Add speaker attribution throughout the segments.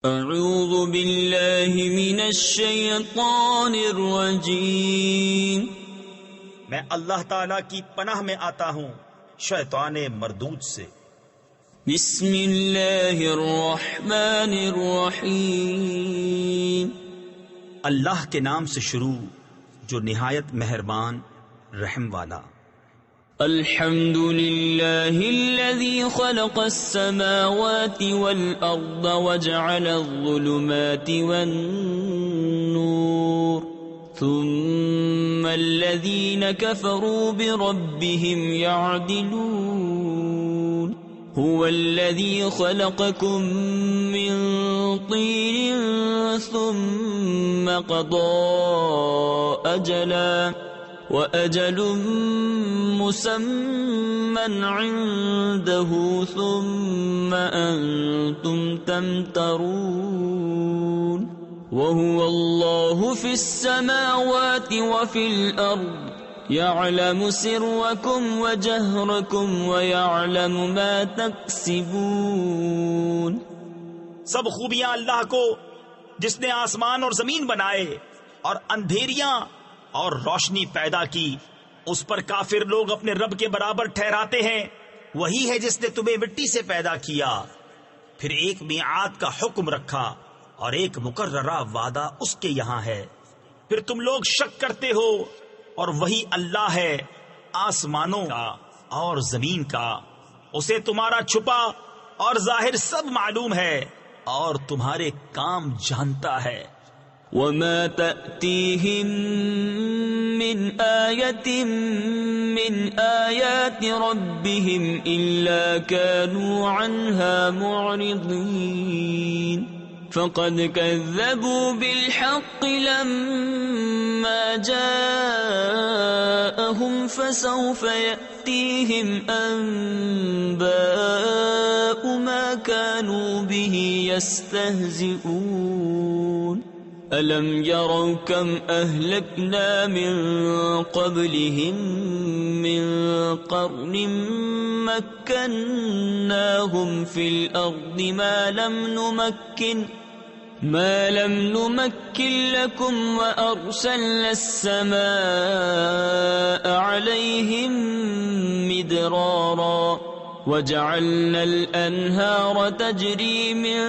Speaker 1: اعوذ باللہ من الشیطان الرجیم،
Speaker 2: میں اللہ تعالی کی پناہ میں آتا ہوں شیطان مردود سے۔
Speaker 1: بسم اللہ الرحمن الرحیم،
Speaker 2: اللہ کے نام سے شروع جو نہایت مہربان رحم والا۔
Speaker 1: الحمد للہ الذی خلق السماوات والارض وجعل الظلمات والنور ثم الذین كفروا بربهم يعدلون هو الذي خلقكم من طين ثم قضى أجلا وأجل مسمى عنده ثم أنتم تمترون وهو الله في السماوات وفي الأرض يعلم سركم وجهركم ويعلم ما تكسبون۔
Speaker 2: سب خوبیاں اللہ کو جس نے آسمان اور زمین بنائے اور اندھیریاں اور روشنی پیدا کی، اس پر کافر لوگ اپنے رب کے برابر ٹھہراتے ہیں۔ وہی ہے جس نے تمہیں مٹی سے پیدا کیا، پھر ایک میعاد کا حکم رکھا اور ایک مقررہ وعدہ اس کے یہاں ہے، پھر تم لوگ شک کرتے ہو، اور وہی اللہ ہے آسمانوں کا اور زمین کا، اسے تمہارا چھپا اور ظاہر سب معلوم ہے اور تمہارے کام جانتا ہے۔
Speaker 1: وما تأتيهم من آية من آيات ربهم إلا كانوا عنها معرضين فقد كذبوا بالحق لما جاءهم فسوف يأتيهم أنباء ما كانوا به يستهزئون أَلَمْ يَرَوْا كَمْ أَهْلَكْنَا مِنْ قَبْلِهِمْ مِنْ قَرْنٍ مَكَّنَّاهُمْ فِي الْأَرْضِ مَا لَمْ نُمَكِّنْ لَكُمْ وَأَرْسَلْنَا السَّمَاءَ عَلَيْهِمْ مِدْرَارًا وَجَعَلْنَا الْأَنْهَارَ تَجْرِي مِنْ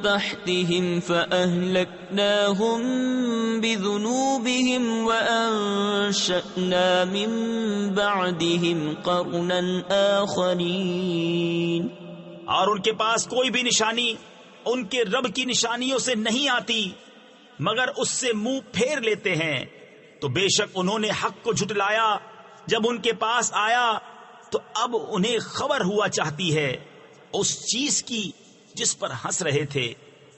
Speaker 1: تَحْتِهِمْ فَأَهْلَكْنَاهُمْ بِذُنُوبِهِمْ وَأَنشَأْنَا مِنْ بَعْدِهِمْ قَرْنًا آخَرِينَ۔
Speaker 2: اور ان کے پاس کوئی بھی نشانی ان کے رب کی نشانیوں سے نہیں آتی مگر اس سے منہ پھیر لیتے ہیں، تو بے شک انہوں نے حق کو جھٹلایا جب ان کے پاس آیا، تو اب انہیں خبر ہوا چاہتی ہے اس چیز کی جس پر ہنس رہے تھے۔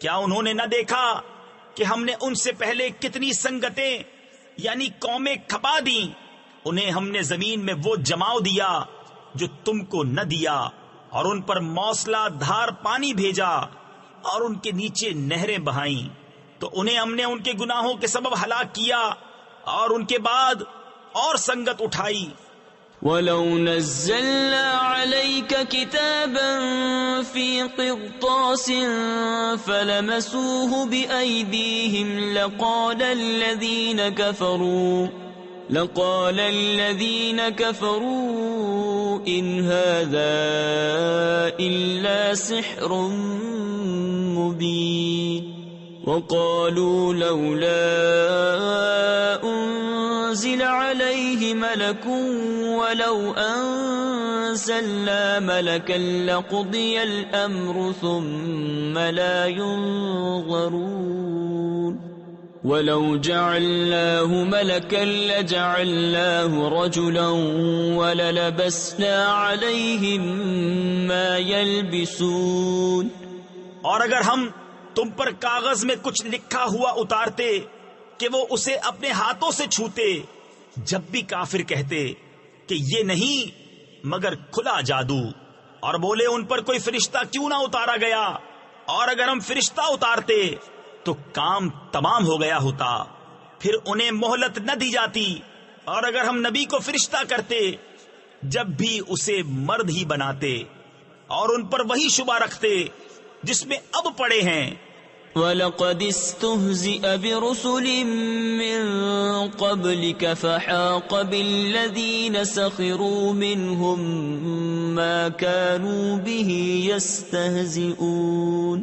Speaker 2: کیا انہوں نے نہ دیکھا کہ ہم نے ان سے پہلے کتنی سنگتیں یعنی قومیں کھپا دیں، انہیں ہم نے زمین میں وہ جماؤ دیا جو تم کو نہ دیا، اور ان پر موصلہ دھار پانی بھیجا اور ان کے نیچے نہریں بہائیں، تو انہیں ہم نے ان کے گناہوں کے سبب ہلاک کیا اور ان کے بعد اور سنگت اٹھائی۔
Speaker 1: وَلَوْ نَزَّلْنَا عَلَيْكَ كِتَابًا فِي قِرْطَاسٍ فَلَمَسُوهُ بِأَيْدِيهِمْ لَقَالَ الَّذِينَ كَفَرُوا إِنْ هَذَا إِلَّا سِحْرٌ مُبِينٌ وَقَالُوا لَوْلَا أُنزِلَ عَلَيْهِ مَلَكٌ وَلَوْ أَنزَلْنَا مَلَكًا لَقُضِيَ الْأَمْرُ ثُمَّ لَا يُنظَرُونَ وَلَوْ جَعَلْنَاهُ مَلَكًا لَجَعَلْنَاهُ رَجُلًا وَلَلَبَسْنَا عَلَيْهِمْ مَا يَلْبِسُونَ۔
Speaker 2: اور اگر ہم تم پر کاغذ میں کچھ لکھا ہوا اتارتے کہ وہ اسے اپنے ہاتھوں سے چھوتے، جب بھی کافر کہتے کہ یہ نہیں مگر کھلا جادو، اور بولے ان پر کوئی فرشتہ کیوں نہ اتارا گیا، اور اگر ہم فرشتہ اتارتے تو کام تمام ہو گیا ہوتا، پھر انہیں مہلت نہ دی جاتی، اور اگر ہم نبی کو فرشتہ کرتے جب بھی اسے مرد ہی بناتے اور ان پر وہی شبہ رکھتے جس میں اب پڑے ہیں
Speaker 1: وَلَقَدِ اسْتُهْزِئَ بِرُسُلٍ مِّن قَبْلِكَ فَحَاقَ بِالَّذِينَ سَخِرُوا مِنْهُمْ مَا كَانُوا بِهِ يَسْتَهْزِئُونَ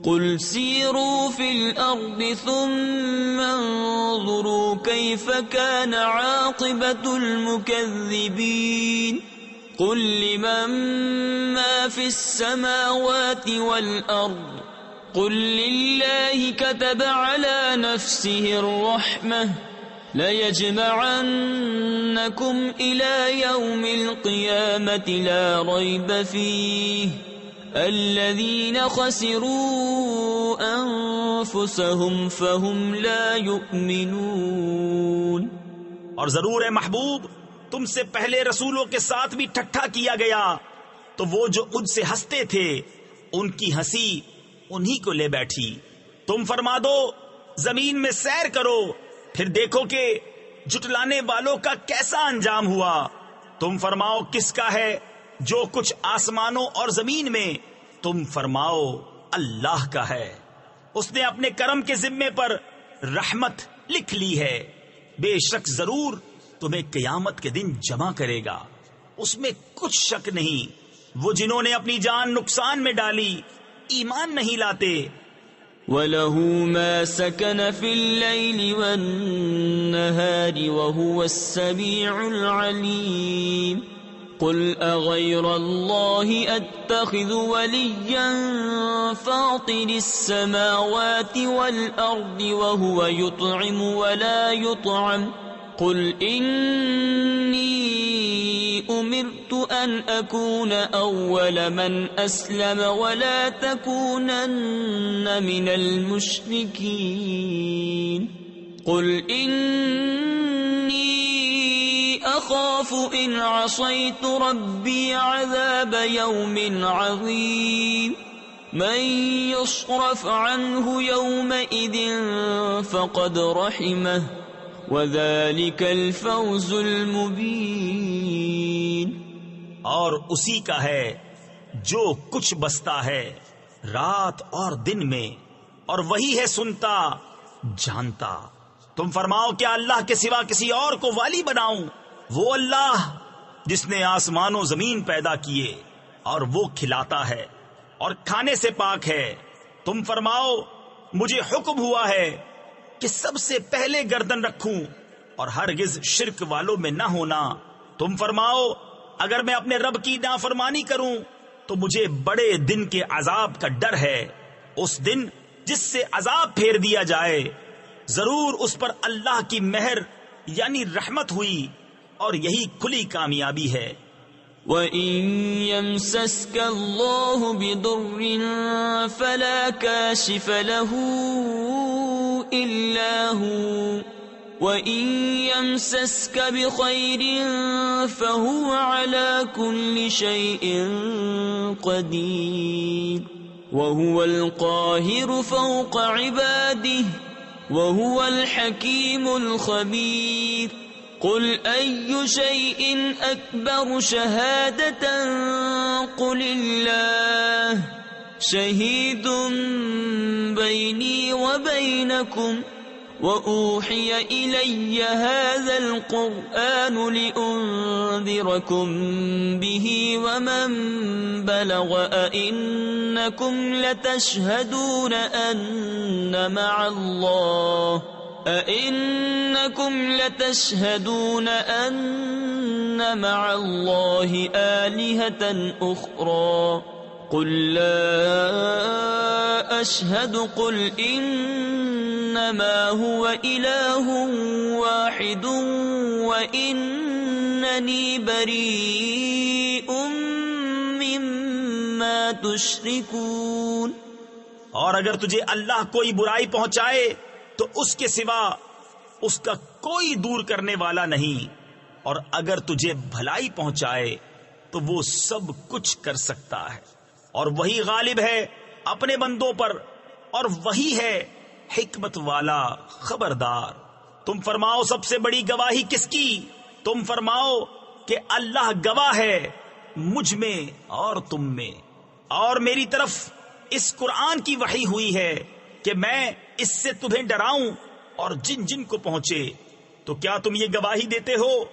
Speaker 1: قُلْ سِيرُوا فِي الْأَرْضِ ثُمَّ انظُرُوا كَيْفَ كَانَ عَاقِبَةُ الْمُكَذِّبِينَ قُلْ لِمَن مَّا فِي السَّمَاوَاتِ وَالْأَرْضِ قُلْ لِلَّهِ كَتَبَ عَلَى نَفْسِهِ الرَّحْمَةَ لَيَجْمَعَنَّكُمْ إِلَى يَوْمِ الْقِيَامَةِ لَا رَيْبَ فِيهِ الَّذِينَ خَسِرُوا أَنفُسَهُمْ فَهُمْ لَا يُؤْمِنُونَ۔
Speaker 2: اور ضرور ہے محبوب، تم سے پہلے رسولوں کے ساتھ بھی ٹھٹھا کیا گیا، تو وہ جو ان سے ہنستے تھے ان کی ہنسی انہی کو لے بیٹھی۔ تم فرما دو زمین میں سیر کرو، پھر دیکھو کہ جھٹلانے والوں کا کیسا انجام ہوا۔ تم فرماؤ کس کا ہے جو کچھ آسمانوں اور زمین میں؟ تم فرماؤ اللہ کا ہے، اس نے اپنے کرم کے ذمے پر رحمت لکھ لی ہے۔ بے شک ضرور تمہیں قیامت کے دن جمع کرے گا، اس میں کچھ شک نہیں۔ وہ جنہوں نے اپنی جان نقصان میں ڈالی ایمان نہیں لاتے۔
Speaker 1: وَلَهُ مَا سَكَنَ فِي اللَّيْلِ وَالنَّهَارِ وَهُوَ السَّمِيعُ الْعَلِيمُ قُلْ أَغَيْرَ اللَّهِ أَتَّخِذُ وَلِيًّا فَاطِرِ السَّمَاوَاتِ وَالْأَرْضِ وَهُوَ يُطْعِمُ وَلَا يُطْعَمُ قُلْ إِنِّي أُمِرْتُ أَنْ أَكُونَ أَوَّلَ مَنْ أَسْلَمَ وَلَا تَكُونَنَّ مِنَ الْمُشْرِكِينَ قُلْ إِنِّي أَخَافُ إِنْ عَصَيْتُ رَبِّي عَذَابَ يَوْمٍ عَظِيمٍ مَنْ يُصْرَفْ عَنْهُ يَوْمَئِذٍ فَقَدْ رَحِمَهُ وَذَلِكَ الْفَوْزُ الْمُبِينُ۔
Speaker 2: اور اسی کا ہے جو کچھ بستا ہے رات اور دن میں، اور وہی ہے سنتا جانتا۔ تم فرماؤ کیا اللہ کے سوا کسی اور کو والی بناؤں؟ وہ اللہ جس نے آسمان و زمین پیدا کیے، اور وہ کھلاتا ہے اور کھانے سے پاک ہے۔ تم فرماؤ مجھے حکم ہوا ہے کہ سب سے پہلے گردن رکھوں اور ہرگز شرک والوں میں نہ ہونا۔ تم فرماؤ اگر میں اپنے رب کی نافرمانی کروں تو مجھے بڑے دن کے عذاب کا ڈر ہے، اس دن جس سے عذاب پھیر دیا جائے۔ ضرور اس پر اللہ کی مہر یعنی رحمت ہوئی، اور یہی کھلی کامیابی ہے۔
Speaker 1: وَإِن يَمْسَسْكَ اللَّهُ بِضُرٍّ فَلَا كَاشِفَ لَهُ إِلَّا هُوَ وَإِن يَمْسَسْكَ بِخَيْرٍ فَهُوَ عَلَى كُلِّ شَيْءٍ قَدِيرٌ وَهُوَ الْقَاهِرُ فَوْقَ عِبَادِهِ وَهُوَ الْحَكِيمُ الْخَبِيرُ قُلْ أَيُّ شَيْءٍ أَكْبَرُ شَهَادَةً قُلِ اللَّهُ شَهِيدٌ بَيْنِي وَبَيْنَكُمْ وَأُوحِيَ إِلَيَّ هَذَا الْقُرْآنُ لِأُنذِرَكُم بِهِ وَمَن بَلَغَ أَئِنَّكُمْ لَتَشْهَدُونَ أَنَّ مَعَ اللَّهِ آلِهَةً أُخْرَى قُلْ لَا أَشْهَدُ قُلْ إِنَّمَا هُوَ إِلَٰهٌ وَاحِدٌ وَإِنَّنِي بَرِيءٌ مِّمَّا تُشْرِكُونَ۔
Speaker 2: اور اگر تجھے اللہ کوئی برائی پہنچائے تو اس کے سوا اس کا کوئی دور کرنے والا نہیں، اور اگر تجھے بھلائی پہنچائے تو وہ سب کچھ کر سکتا ہے، اور وہی غالب ہے اپنے بندوں پر، اور وہی ہے حکمت والا خبردار۔ تم فرماؤ سب سے بڑی گواہی کس کی؟ تم فرماؤ کہ اللہ گواہ ہے مجھ میں اور تم میں، اور میری طرف اس قرآن کی وحی ہوئی ہے کہ میں اس سے تمہیں ڈراؤں اور جن جن کو پہنچے، تو کیا تم یہ گواہی دیتے ہو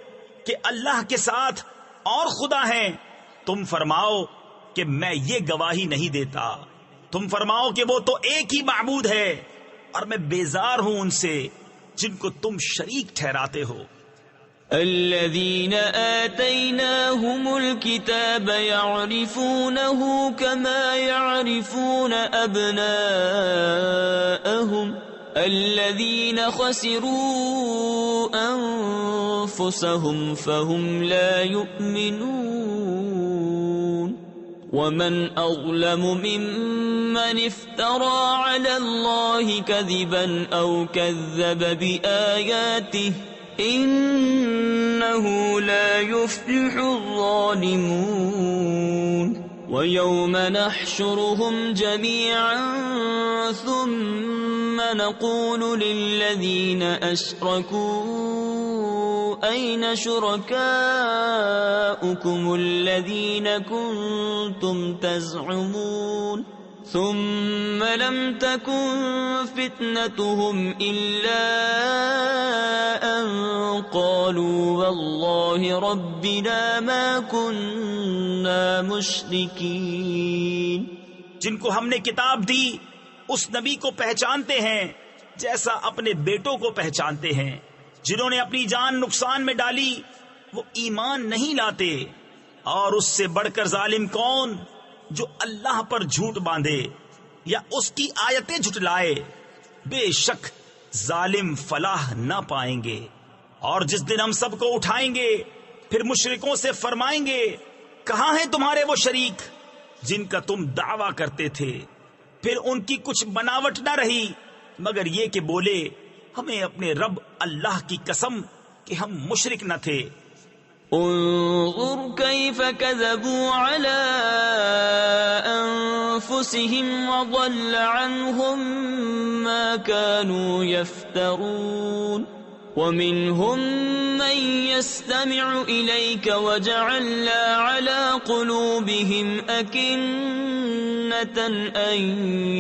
Speaker 2: کہ اللہ کے ساتھ اور خدا ہیں؟ تم فرماؤ کہ میں یہ گواہی نہیں دیتا، تم فرماؤ کہ وہ تو ایک ہی معبود ہے، اور میں بیزار ہوں ان سے جن کو تم شریک ٹھہراتے ہو۔
Speaker 1: الذين آتيناهم الكتاب يعرفونه كما يعرفون أبناءهم الذين خسروا أنفسهم فهم لا يؤمنون ومن أظلم ممن افترى على الله كذبا أو كذب بآياته إنه لا يفلح الظالمون ويوم نحشرهم جميعا ثم نقول للذين أشركوا أين شركاؤكم الذين كنتم تزعمون ثم لم تكن فتنتهم إلا أن قالوا والله ربنا ما كنا مشركين۔
Speaker 2: جن کو ہم نے کتاب دی اس نبی کو پہچانتے ہیں جیسا اپنے بیٹوں کو پہچانتے ہیں، جنہوں نے اپنی جان نقصان میں ڈالی وہ ایمان نہیں لاتے، اور اس سے بڑھ کر ظالم کون جو اللہ پر جھوٹ باندھے یا اس کی آیتیں جھٹلائے، بے شک ظالم فلاح نہ پائیں گے۔ اور جس دن ہم سب کو اٹھائیں گے پھر مشرکوں سے فرمائیں گے کہاں ہیں تمہارے وہ شریک جن کا تم دعویٰ کرتے تھے؟ پھر ان کی کچھ بناوٹ نہ رہی مگر یہ کہ بولے ہمیں اپنے رب اللہ کی قسم کہ ہم مشرک نہ تھے۔
Speaker 1: انظر كيف كذبوا على أنفسهم وضل عنهم ما كانوا يفترون ومنهم من يستمع إليك وجعلنا على قلوبهم أكنة أن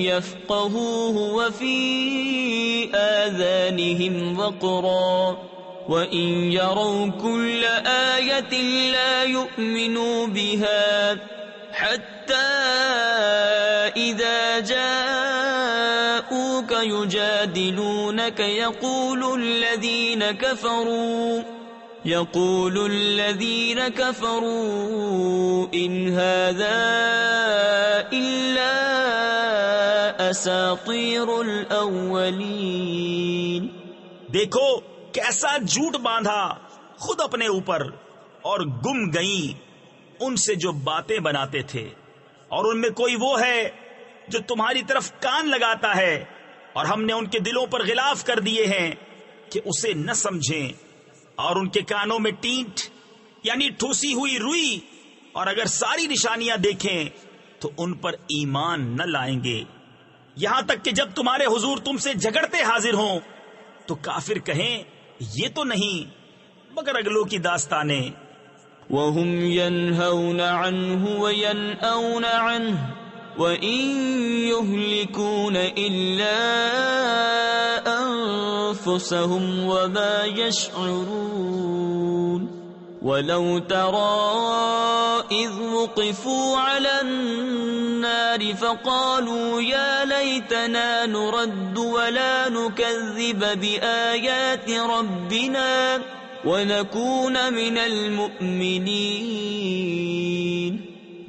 Speaker 1: يفقهوه وفي آذانهم وقرا وَإِن يَرَوْا كُلَّ آيَةٍ لَا يُؤْمِنُوا بِهَا حَتَّى إِذَا جَاءُوكَ يُجَادِلُونَكَ يَقُولُ الَّذِينَ كَفَرُوا إِنْ هَذَا إِلَّا أَسَاطِيرُ الْأَوَّلِينَ۔
Speaker 2: دیکھو کیسا جھوٹ باندھا خود اپنے اوپر، اور گم گئیں ان سے جو باتیں بناتے تھے، اور ان میں کوئی وہ ہے جو تمہاری طرف کان لگاتا ہے، اور ہم نے ان کے دلوں پر غلاف کر دیے ہیں کہ اسے نہ سمجھیں، اور ان کے کانوں میں ٹینٹ یعنی ٹھوسی ہوئی روئی، اور اگر ساری نشانیاں دیکھیں تو ان پر ایمان نہ لائیں گے، یہاں تک کہ جب تمہارے حضور تم سے جھگڑتے حاضر ہوں تو کافر کہیں یہ تو نہیں مگر اگلوں کی داستانیں۔
Speaker 1: وَهُمْ يَنْهَوْنَ عَنْهُ وَيَنْأَوْنَ عَنْهُ وَإِنْ يُهْلِكُونَ إِلَّا أَنفُسَهُمْ وَمَا يَشْعُرُونَ وَلَوْ تَرَى إِذْ وُقِفُوا عَلَى النَّارِ فَقَالُوا يَا لَيْتَنَا نُرَدُّ وَلَا نُكَذِّبَ بِآيَاتِ رَبِّنَا وَنَكُونَ مِنَ الْمُؤْمِنِينَ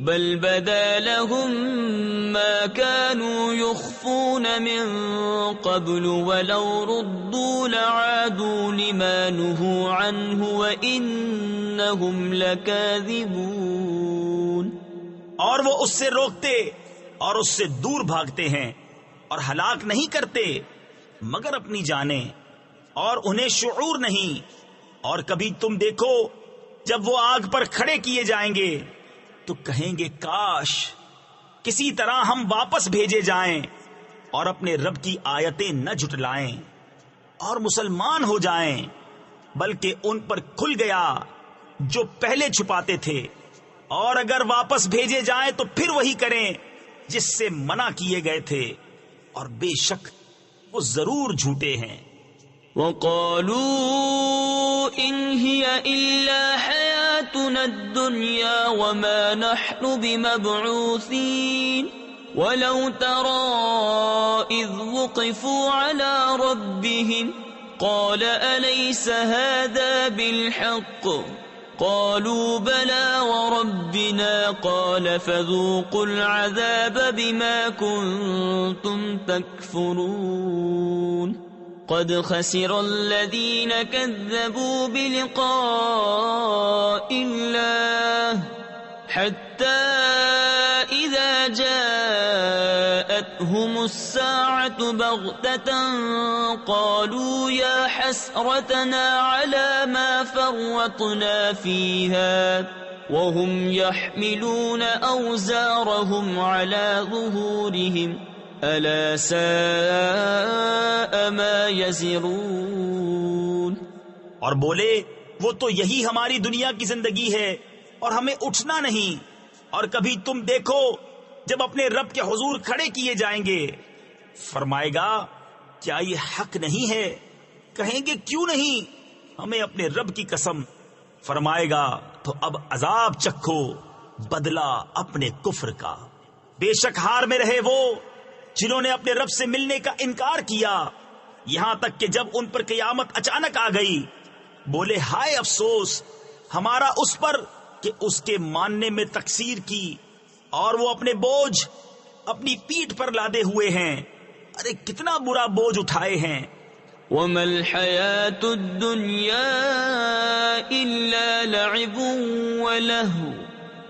Speaker 1: بَلْ بَدَا لَهُم مَّا كَانُوا يُخْفُونَ مِن قَبْلُ وَلَوْ رُدُّوا لَعَادُوا لِمَا نُهُوا عَنْهُ وَإِنَّهُمْ لَكَاذِبُونَ۔
Speaker 2: اور وہ اس سے روکتے اور اس سے دور بھاگتے ہیں اور ہلاک نہیں کرتے مگر اپنی جانیں، اور انہیں شعور نہیں۔ اور کبھی تم دیکھو جب وہ آگ پر کھڑے کیے جائیں گے تو کہیں گے کاش کسی طرح ہم واپس بھیجے جائیں اور اپنے رب کی آیتیں نہ جھٹلائیں اور مسلمان ہو جائیں، بلکہ ان پر کھل گیا جو پہلے چھپاتے تھے، اور اگر واپس بھیجے جائیں تو پھر وہی کریں جس سے منع کیے گئے تھے، اور بے شک وہ ضرور جھوٹے ہیں۔
Speaker 1: وقالوا إن هي إلا حياتنا الدنيا وما نحن بمبعوثين ولو ترى إذ وقفوا على ربهم قال أليس هذا بالحق قالوا بلى وربنا قال فذوقوا العذاب بما كنتم تكفرون قد خسر الذين كذبوا بلقاء الله حتى إذا جاءتهم الساعة بغتة قالوا يا حسرتنا على ما فرطنا فيها وهم يحملون أوزارهم على ظهورهم ألا ساء ما يزرون۔
Speaker 2: اور بولے وہ تو یہی ہماری دنیا کی زندگی ہے اور ہمیں اٹھنا نہیں، اور کبھی تم دیکھو جب اپنے رب کے حضور کھڑے کیے جائیں گے، فرمائے گا کیا یہ حق نہیں ہے؟ کہیں گے کیوں نہیں؟ ہمیں اپنے رب کی قسم، فرمائے گا تو اب عذاب چکھو بدلہ اپنے کفر کا۔ بے شک ہار میں رہے وہ جنہوں نے اپنے رب سے ملنے کا انکار کیا، یہاں تک کہ جب ان پر قیامت اچانک آ گئی بولے ہائے افسوس ہمارا اس پر کہ اس کے ماننے میں تقصیر کی، اور وہ اپنے بوجھ اپنی پیٹھ پر لادے ہوئے ہیں، ارے کتنا برا بوجھ اٹھائے ہیں۔
Speaker 1: وما الحياة الدنيا إلا لعب ولهو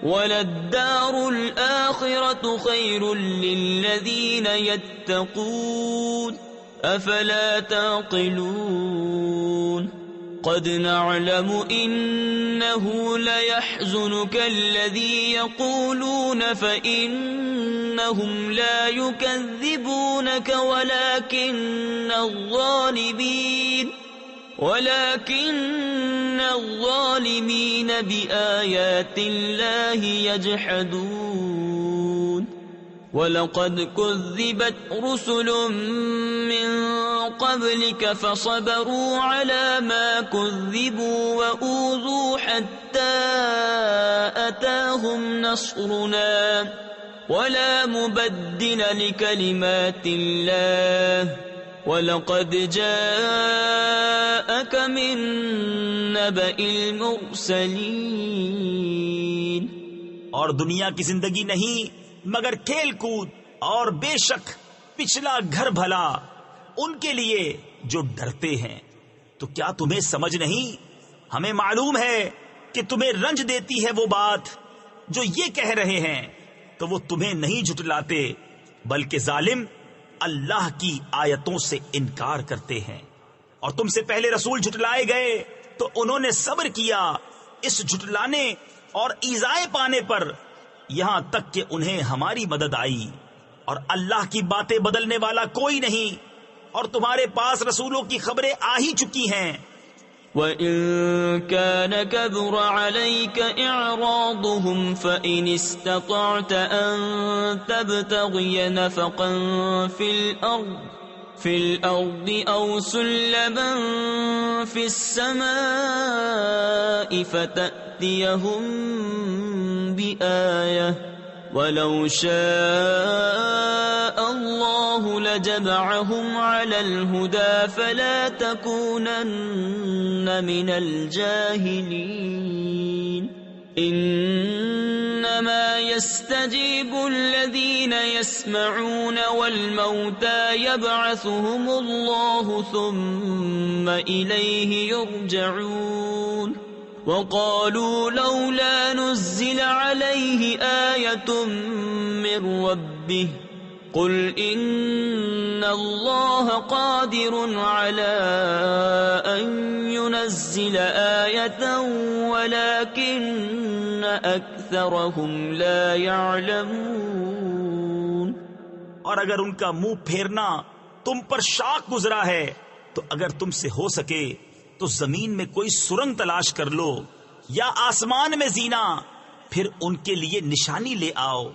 Speaker 1: وللدار الآخرة خير للذين يتقون أفلا تعقلون قد نعلم إنه ليحزنك الذي يقولون فإنهم لا يكذبونك ولكن الظالمين بآيات الله يجحدون وَلَقَدْ كُذِّبَتْ رُسُلٌ مِّن قَبْلِكَ فَصَبَرُوا عَلَى مَا كُذِّبُوا وَأُوذُوا حَتَّى أَتَاهُمْ نَصْرُنَا وَلَا مُبَدِّلَ لِكَلِمَاتِ اللَّهِ وَلَقَدْ جَاءَكَ مِن نَّبَإِ الْمُرْسَلِينَ۔
Speaker 2: اور دنیا کی زندگی نہیں مگر کھیل کود، اور بے شک پچھلا گھر بھلا ان کے لیے جو ڈرتے ہیں۔ تو کیا تمہیں سمجھ نہیں؟ ہمیں معلوم ہے کہ تمہیں رنج دیتی ہے وہ بات جو یہ کہہ رہے ہیں، تو وہ تمہیں نہیں جھٹلاتے بلکہ ظالم اللہ کی آیتوں سے انکار کرتے ہیں۔ اور تم سے پہلے رسول جھٹلائے گئے تو انہوں نے صبر کیا اس جھٹلانے اور ایذائے پانے پر، یہاں تک کہ انہیں ہماری مدد آئی، اور اللہ کی باتیں بدلنے والا کوئی نہیں، اور تمہارے پاس رسولوں کی خبریں آ ہی چکی ہیں۔
Speaker 1: وَإِن كَانَ كَبُرَ عَلَيْكَ إِعْرَاضُهُمْ فَإِنِ اسْتَطَعْتَ أَن تَبْتَغِيَ نَفَقًا فِي الْأَرْضِ أَوْ سُلَّمًا فِي السَّمَاءِ فَتَأْتِيَهُم بِآيَةٍ وَلَوْ شَاءَ اللَّهُ لَجَمَعَهُمْ عَلَى الْهُدَى فَلَا تَكُونَنَّ مِنَ الْجَاهِلِينَ إِنَّمَا يَسْتَجِيبُ الَّذِينَ يَسْمَعُونَ وَالْمَوْتَى يَبْعَثُهُمُ اللَّهُ ثُمَّ إِلَيْهِ يُرْجَعُونَ وَقَالُوا لَوْلَا نُزِّلَ عَلَيْهِ آيَةٌ مِّن رَّبِّهِ قُلْ إِنَّ اللَّهَ قَادِرٌ عَلَىٰ أَن يُنَزِّلَ آيَةً وَلَٰكِنَّ أَكْثَرَهُمْ لَا يَعْلَمُونَ۔
Speaker 2: اور اگر ان کا منہ پھیرنا تم پر شاق گزرا ہے تو اگر تم سے ہو سکے تو زمین میں کوئی سرنگ تلاش کر لو یا آسمان میں زینا، پھر ان کے لیے نشانی لے آؤ،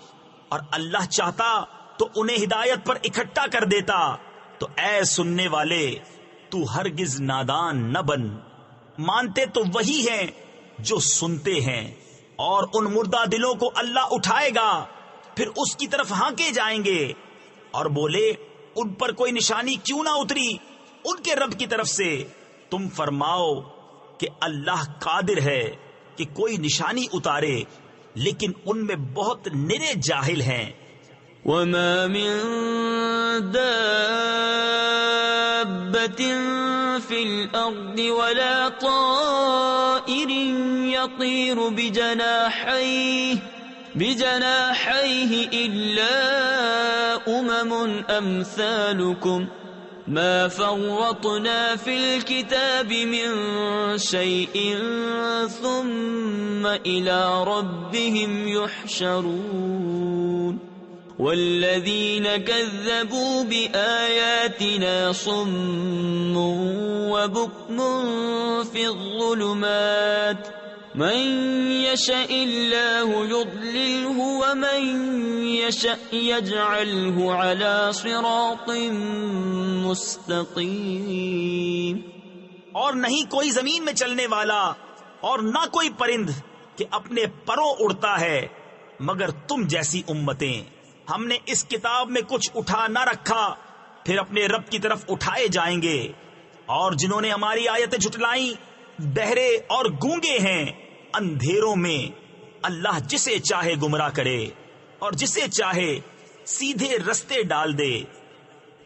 Speaker 2: اور اللہ چاہتا تو انہیں ہدایت پر اکٹھا کر دیتا۔ تو اے سننے والے، تو ہرگز نادان نہ بن، مانتے تو وہی ہیں جو سنتے ہیں، اور ان مردہ دلوں کو اللہ اٹھائے گا، پھر اس کی طرف ہانکے جائیں گے اور بولے ان پر کوئی نشانی کیوں نہ اتری ان کے رب کی طرف سے۔ تم فرماؤ کہ اللہ قادر ہے کہ کوئی نشانی اتارے، لیکن ان میں بہت نرے جاہل ہیں۔
Speaker 1: وما من دابة في الأرض ولا طائر يطير بجناحيه إلا أمثالكم ما فرطنا في الكتاب من شيء ثم إلى ربهم يحشرون والذين كذبوا بآياتنا صم وبكم في الظلمات من يشاء الله يضلله ومن يشاء يجعله على صراط مستقيم۔
Speaker 2: اور نہیں کوئی زمین میں چلنے والا اور نہ کوئی پرند کہ اپنے پروں اڑتا ہے مگر تم جیسی امتیں۔ ہم نے اس کتاب میں کچھ اٹھا نہ رکھا، پھر اپنے رب کی طرف اٹھائے جائیں گے۔ اور جنہوں نے ہماری آیتیں جھٹلائیں بہرے اور گونگے ہیں اندھیروں میں۔ اللہ جسے چاہے گمراہ کرے اور جسے چاہے سیدھے رستے ڈال دے۔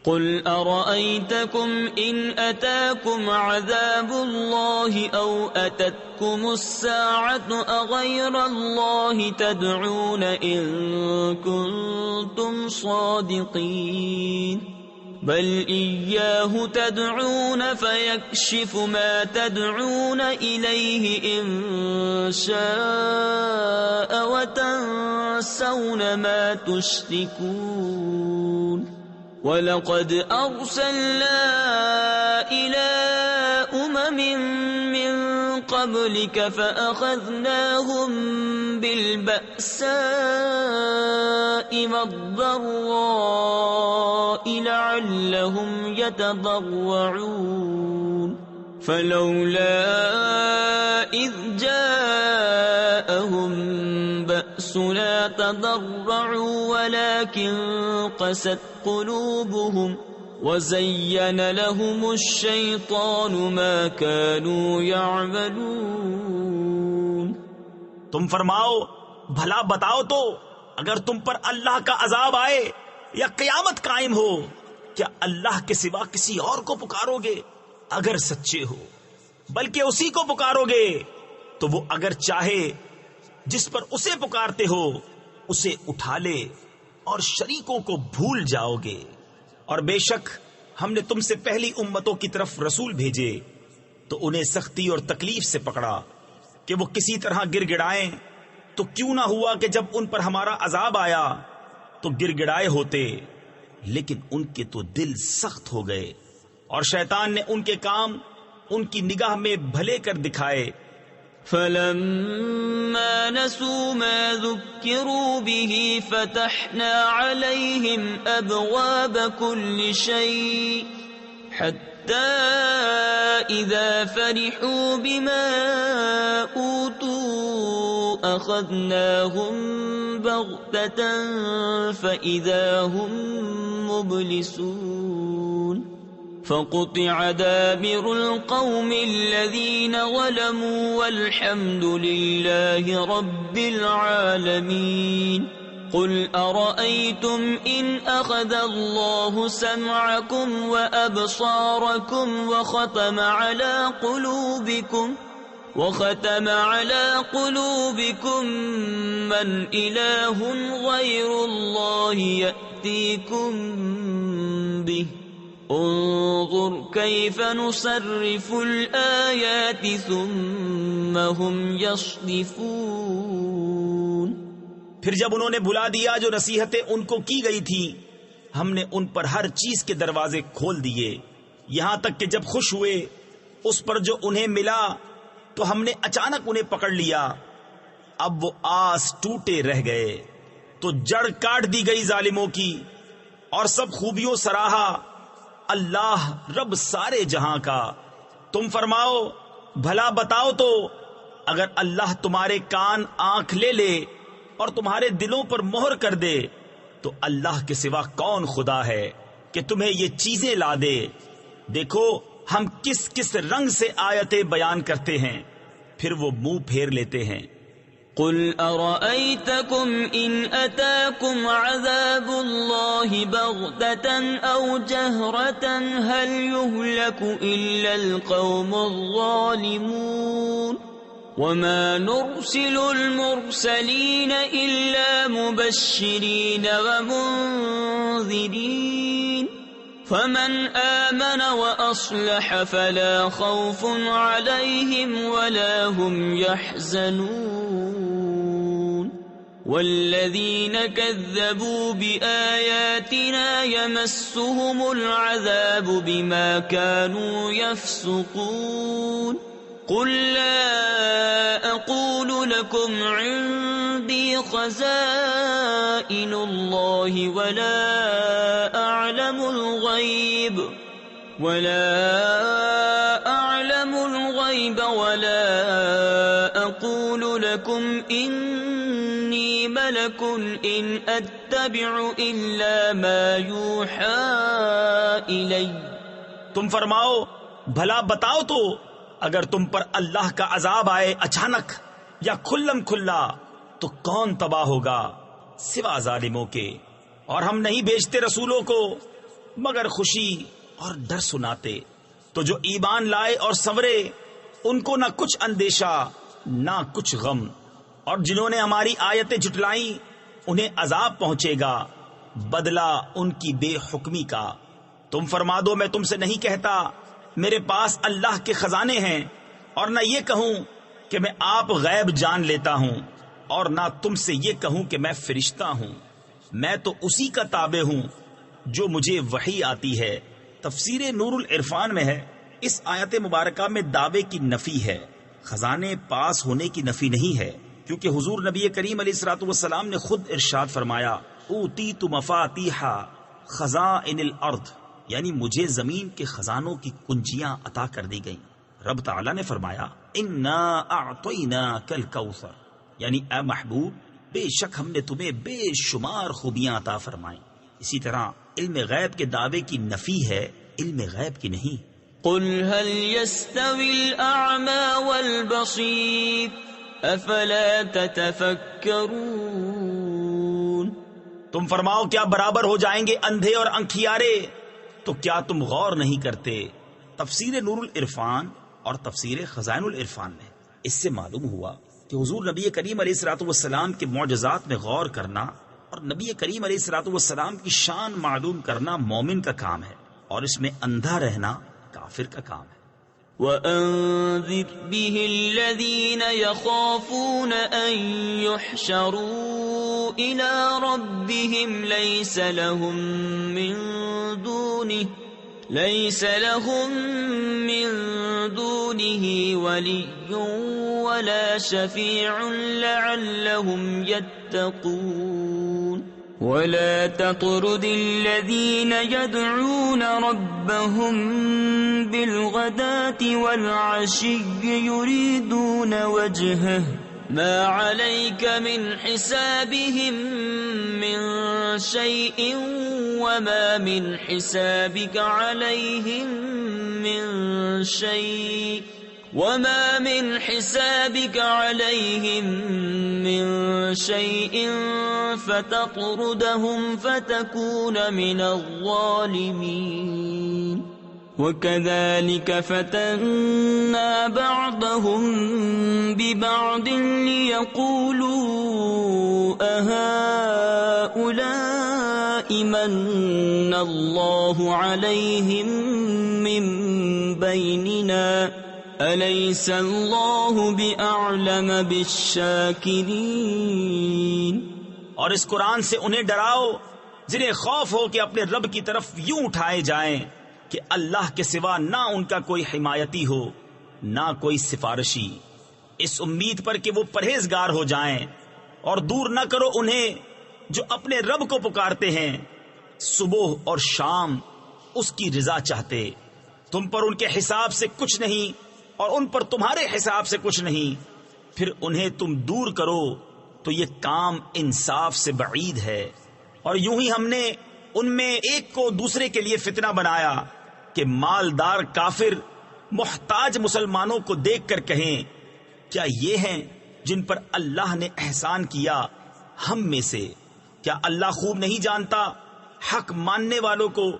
Speaker 1: قل أرأيتكم إن أتاكم عذاب الله أو أتتكم الساعة أغير الله تدعون إن كنتم صادقين بل إياه تدعون فيكشف ما تدعون إليه إن شاء وتنسون ما تشركون وَلَقَدْ أَرْسَلْنَا إِلَىٰ أُمَمٍ مِّن قَبْلِكَ فَأَخَذْنَاهُم بِالْبَأْسَاءِ وَالضَّرَّاءِ لَعَلَّهُمْ يَتَضَرَّعُونَ فَلَوْلَا إِذْ جَاءَهُم بَأْسُنَا تَضَرَّعُوا وَلَكِن قَسَتْ قلوبهم وزين لهم الشيطان ما كانوا يعملون۔
Speaker 2: تم فرماؤ بھلا بتاؤ تو اگر تم پر اللہ کا عذاب آئے یا قیامت قائم ہو، کیا اللہ کے سوا کسی اور کو پکارو گے اگر سچے ہو؟ بلکہ اسی کو پکارو گے، تو وہ اگر چاہے جس پر اسے پکارتے ہو اسے اٹھا لے اور شریکوں کو بھول جاؤ گے۔ اور بے شک ہم نے تم سے پہلی امتوں کی طرف رسول بھیجے تو انہیں سختی اور تکلیف سے پکڑا کہ وہ کسی طرح گر گڑائیں، تو کیوں نہ ہوا کہ جب ان پر ہمارا عذاب آیا تو گر گڑائے ہوتے، لیکن ان کے تو دل سخت ہو گئے، اور شیطان نے ان کے کام ان کی نگاہ میں بھلے کر دکھائے۔
Speaker 1: فَلَمَّا نَسُوا مَا ذُكِّرُوا بِهِ فَتَحْنَا عَلَيْهِمْ أَبْوَابَ كُلِّ شَيْءٍ حَتَّى إِذَا فَرِحُوا بِمَا أُوتُوا أَخَذْنَاهُمْ بَغْتَةً فَإِذَا هُمْ مُبْلِسُونَ فَقُطِعَ دَابِرُ الْقَوْمِ الَّذِينَ ظَلَمُوا وَالْحَمْدُ لِلَّهِ رَبِّ الْعَالَمِينَ قُلْ أَرَأَيْتُمْ إِنْ أَخَذَ اللَّهُ سَمْعَكُمْ وَأَبْصَارَكُمْ وختم على قلوبكم من إله غير الله يأتيكم به انظر كيف نصرف الآيات ثم هم يصدفون۔
Speaker 2: پھر جب انہوں نے بلا دیا جو نصیحتیں ان کو کی گئی تھی، ہم نے ان پر ہر چیز کے دروازے کھول دیے، یہاں تک کہ جب خوش ہوئے اس پر جو انہیں ملا تو ہم نے اچانک انہیں پکڑ لیا، اب وہ آس ٹوٹے رہ گئے۔ تو جڑ کاٹ دی گئی ظالموں کی، اور سب خوبیوں سراہا اللہ رب سارے جہاں کا۔ تم فرماؤ بھلا بتاؤ تو، اگر اللہ تمہارے کان آنکھ لے لے اور تمہارے دلوں پر مہر کر دے تو اللہ کے سوا کون خدا ہے کہ تمہیں یہ چیزیں لا دے؟ دیکھو ہم کس کس رنگ سے آیتیں بیان کرتے ہیں، پھر وہ منہ پھیر لیتے ہیں۔
Speaker 1: قل ارأيتكم ان اتاكم عذاب الله بغتة او جهرة هل يهلك الا القوم الظالمون وما نرسل المرسلين الا مبشرين ومنذرين فمن آمن واصلح فلا خوف عليهم ولا هم يحزنون والذين كذبوا بآياتنا يمسهم العذاب بما كانوا يفسقون قل لا أقول لكم عندي خزائن الله ولا أعلم الغيب ولا أقول لكم إني ملك إن أتبع إلا ما يوحى إلي۔
Speaker 2: تم فرماؤ بھلا بتاؤ تو، اگر تم پر اللہ کا عذاب آئے اچانک یا کھلم کھلا تو کون تباہ ہوگا سوا ظالموں کے؟ اور ہم نہیں بھیجتے رسولوں کو مگر خوشی اور ڈر سناتے، تو جو ایمان لائے اور سنورے ان کو نہ کچھ اندیشہ نہ کچھ غم، اور جنہوں نے ہماری آیتیں جھٹلائیں انہیں عذاب پہنچے گا بدلہ ان کی بے حکمی کا۔ تم فرما دو میں تم سے نہیں کہتا میرے پاس اللہ کے خزانے ہیں، اور نہ یہ کہوں کہ میں آپ غیب جان لیتا ہوں، اور نہ تم سے یہ کہوں کہ میں فرشتہ ہوں، میں تو اسی کا تابع ہوں جو مجھے وحی آتی ہے۔ تفسیر نور العرفان میں ہے اس آیت مبارکہ میں دعوے کی نفی ہے، خزانے پاس ہونے کی نفی نہیں ہے، کیونکہ حضور نبی کریم علیہ الصلوۃ والسلام نے خود ارشاد فرمایا اوتیت مفاتیح خزائن الارض، یعنی مجھے زمین کے خزانوں کی کنجیاں عطا کر دی گئیں۔ رب تعالیٰ نے فرمایا انا اعطیناک الکوثر، یعنی اے محبوب بے شک ہم نے تمہیں بے شمار خوبیاں عطا فرمائیں۔ اسی طرح علم غیب کے دعوے کی نفی ہے، علم غیب کی نہیں۔
Speaker 1: قل هل يستوي الأعمى والبصير افلا تتفکرون۔
Speaker 2: تم فرماؤ کیا برابر ہو جائیں گے اندھے اور انکھیارے؟ تو کیا تم غور نہیں کرتے؟ تفسیر نور العرفان اور تفسیر خزائن العرفان میں اس سے معلوم ہوا کہ حضور نبی کریم علیہ الصلوۃ والسلام کے معجزات میں غور کرنا اور نبی کریم علیہ الصلوۃ والسلام کی شان معلوم کرنا مومن کا کام ہے، اور اس میں اندھا رہنا کافر کا کام ہے۔
Speaker 1: وَأَنذِرْ بِهِ الَّذِينَ يَخَافُونَ أَن يُحْشَرُوا إِلَى رَبِّهِمْ لَيْسَ لَهُم مِّن دُونِهِ وَلِيٌّ وَلَا شَفِيعٌ لَعَلَّهُمْ يَتَّقُونَ وَلَا تَطْرُدِ الَّذِينَ يَدْعُونَ رَبَّهُم بِالْغَدَاةِ وَالْعَشِيِّ يُرِيدُونَ وَجْهَهُ مَا عَلَيْكَ مِنْ حِسَابِهِم مِّن شَيْءٍ وَمَا مِنْ حِسَابِكَ عَلَيْهِم مِّن شَيْءٍ فتطردهم فتكون من الظالمين وكذلك فتنا بعضهم ببعض ليقولوا أهؤلاء من الله عليهم من بيننا أليس الله بأعلم بالشاكرين۔
Speaker 2: اور اس قرآن سے انہیں ڈراؤ جنہیں خوف ہو کہ اپنے رب کی طرف یوں اٹھائے جائیں کہ اللہ کے سوا نہ ان کا کوئی حمایتی ہو نہ کوئی سفارشی، اس امید پر کہ وہ پرہیزگار ہو جائیں، اور دور نہ کرو انہیں جو اپنے رب کو پکارتے ہیں صبح اور شام اس کی رضا چاہتے، تم پر ان کے حساب سے کچھ نہیں اور ان پر تمہارے حساب سے کچھ نہیں، پھر انہیں تم دور کرو تو یہ کام انصاف سے بعید ہے۔ اور یوں ہی ہم نے ان میں ایک کو دوسرے کے لیے فتنہ بنایا کہ مالدار کافر محتاج مسلمانوں کو دیکھ کر کہیں کیا یہ ہیں جن پر اللہ نے احسان کیا ہم میں سے؟ کیا اللہ خوب نہیں جانتا حق ماننے والوں کو؟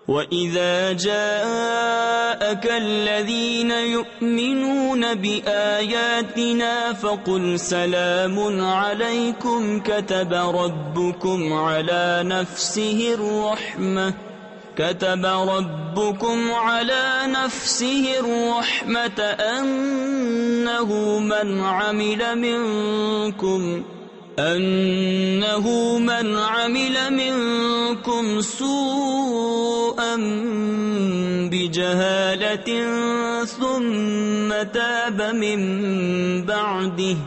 Speaker 1: وَإِذَا جَاءَكَ الَّذِينَ يُؤْمِنُونَ بِآيَاتِنَا فَقُلْ سَلَامٌ عَلَيْكُمْ كَتَبَ رَبُّكُمْ عَلَى نَفْسِهِ الرَّحْمَةَ أَنَّهُ مَنْ عَمِلَ مِنْكُمْ سُوءًا بِجَهَالَةٍ ثُمَّ تَابَ مِنْ بَعْدِهِ